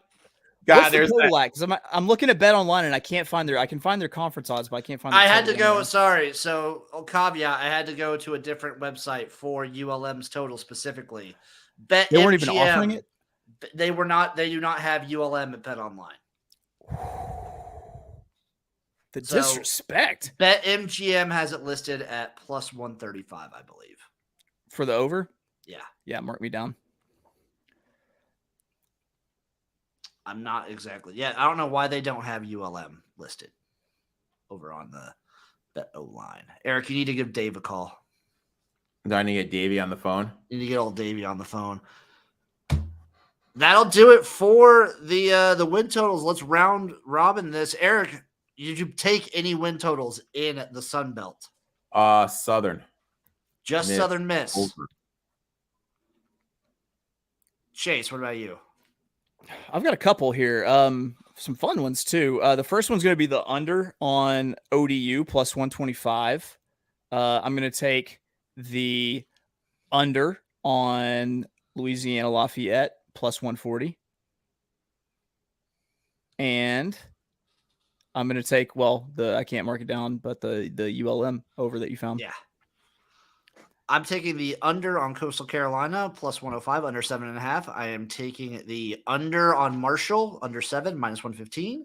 There's because I'm looking at Bet Online and I can't find I can find their conference odds, but I can't find. I had to go. Sorry. So, caveat. I had to go to a different website for ULM's total specifically. Bet They weren't even offering it. They were not. They do not have ULM at Bet Online. The disrespect. Bet MGM has it listed at plus 135, I believe. For the over? Yeah. Yeah, mark me down. I'm not exactly. Yeah, I don't know why they don't have ULM listed over on the Bet O line. Eric, you need to give Dave a call. Do I need to get Davey on the phone? You need to get old Davey on the phone. That'll do it for the win totals. Let's round robin this. Eric, did you take any win totals in the Sun Belt? Southern. Just Miss. Southern Miss. Over. Chase, what about you? I've got a couple here. Some fun ones too. The first one's going to be the under on ODU plus 125. I'm going to take the under on Louisiana Lafayette plus 140. And I'm going to take, I can't mark it down, but the ULM over that you found. Yeah. I'm taking the under on Coastal Carolina plus 105, under 7.5. I am taking the under on Marshall, under 7, minus 115.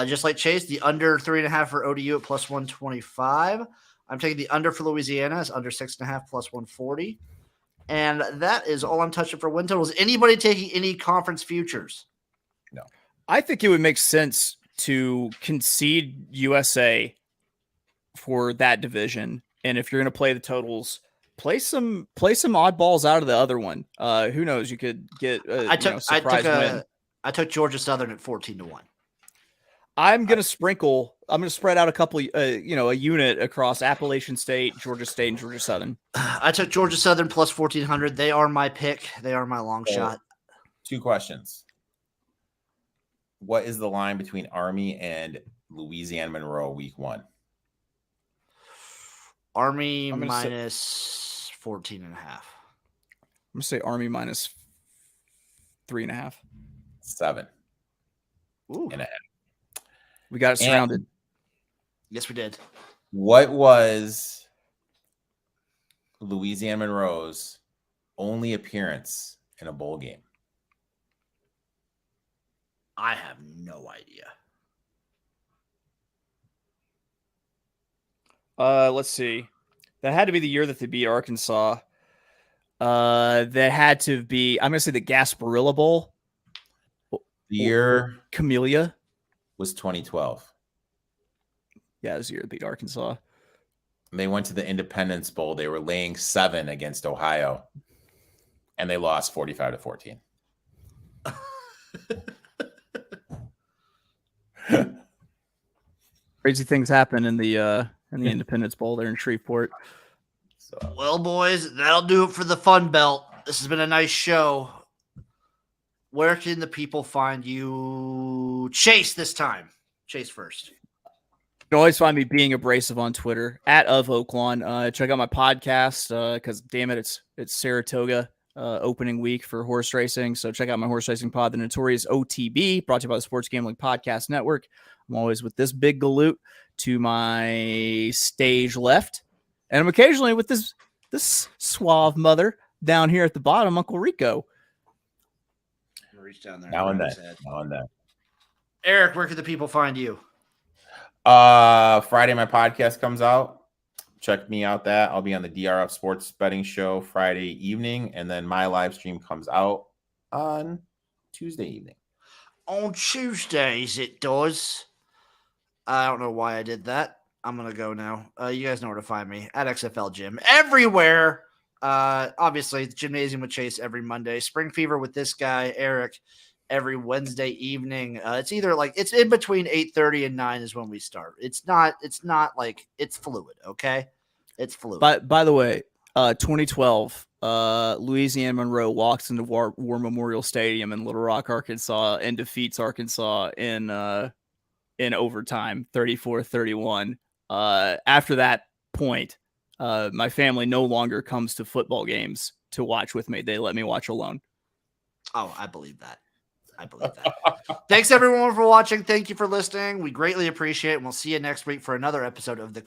Just like Chase, the under 3.5 for ODU at plus 125. I'm taking the under for Louisiana, it's under 6.5, plus 140. And that is all I'm touching for win totals. Anybody taking any conference futures? No. I think it would make sense to concede USA for that division. And if you're going to play the totals, play some oddballs out of the other one. Who knows? You could get a surprise win. I took Georgia Southern at 14-1. I'm going to spread out a couple, a unit across Appalachian State, Georgia State, and Georgia Southern. I took Georgia Southern plus 1,400. They are my pick. They are my long shot. 2 questions. What is the line between Army and Louisiana Monroe week 1? Army minus 14.5. I'm going to say Army minus 3.5. 7. Ooh. And a half. We got it surrounded. Yes, we did. What was Louisiana Monroe's only appearance in a bowl game? I have no idea. Let's see. That had to be the year that they beat Arkansas. That had to be, I'm going to say the Gasparilla Bowl. The year Camellia was 2012. Yeah, it was the year they beat Arkansas. They went to the Independence Bowl. They were laying 7 against Ohio, and they lost 45-14. Crazy things happen in the Independence Bowl there in Shreveport. So, Well, boys, that'll do it for the Fun Belt. This has been a nice show. Where can the people find you? Chase this time. Chase first. You can always find me being abrasive on Twitter at @OakLawn. Check out my podcast because damn it, it's Saratoga opening week for horse racing. So check out my horse racing pod, the Notorious OTB, brought to you by the Sports Gambling Podcast Network. I'm always with this big galoot to my stage left, and I'm occasionally with this suave mother down here at the bottom, Uncle Rico. Reach down there. now and then. Eric, where can the people find you? Friday, my podcast comes out. Check me out. I'll be on the DRF Sports Betting Show Friday evening, and then my live stream comes out on Tuesday evening. On Tuesdays, it does. I don't know why I did that. I'm gonna go now. You guys know where to find me at XFL Jim everywhere. Obviously, Gymnasium with Chase every Monday. Spring Fever with this guy Erik every Wednesday evening. It's either like it's in between 8:30 and 9 is when we start. It's not like it's fluid. Okay, it's fluid. But by the way, 2012, Louisiana Monroe walks into War Memorial Stadium in Little Rock, Arkansas, and defeats Arkansas in overtime, 34-31. After that point, my family no longer comes to football games to watch with me. They let me watch alone. Oh, I believe that. Thanks, everyone, for watching. Thank you for listening. We greatly appreciate it, and we'll see you next week for another episode of the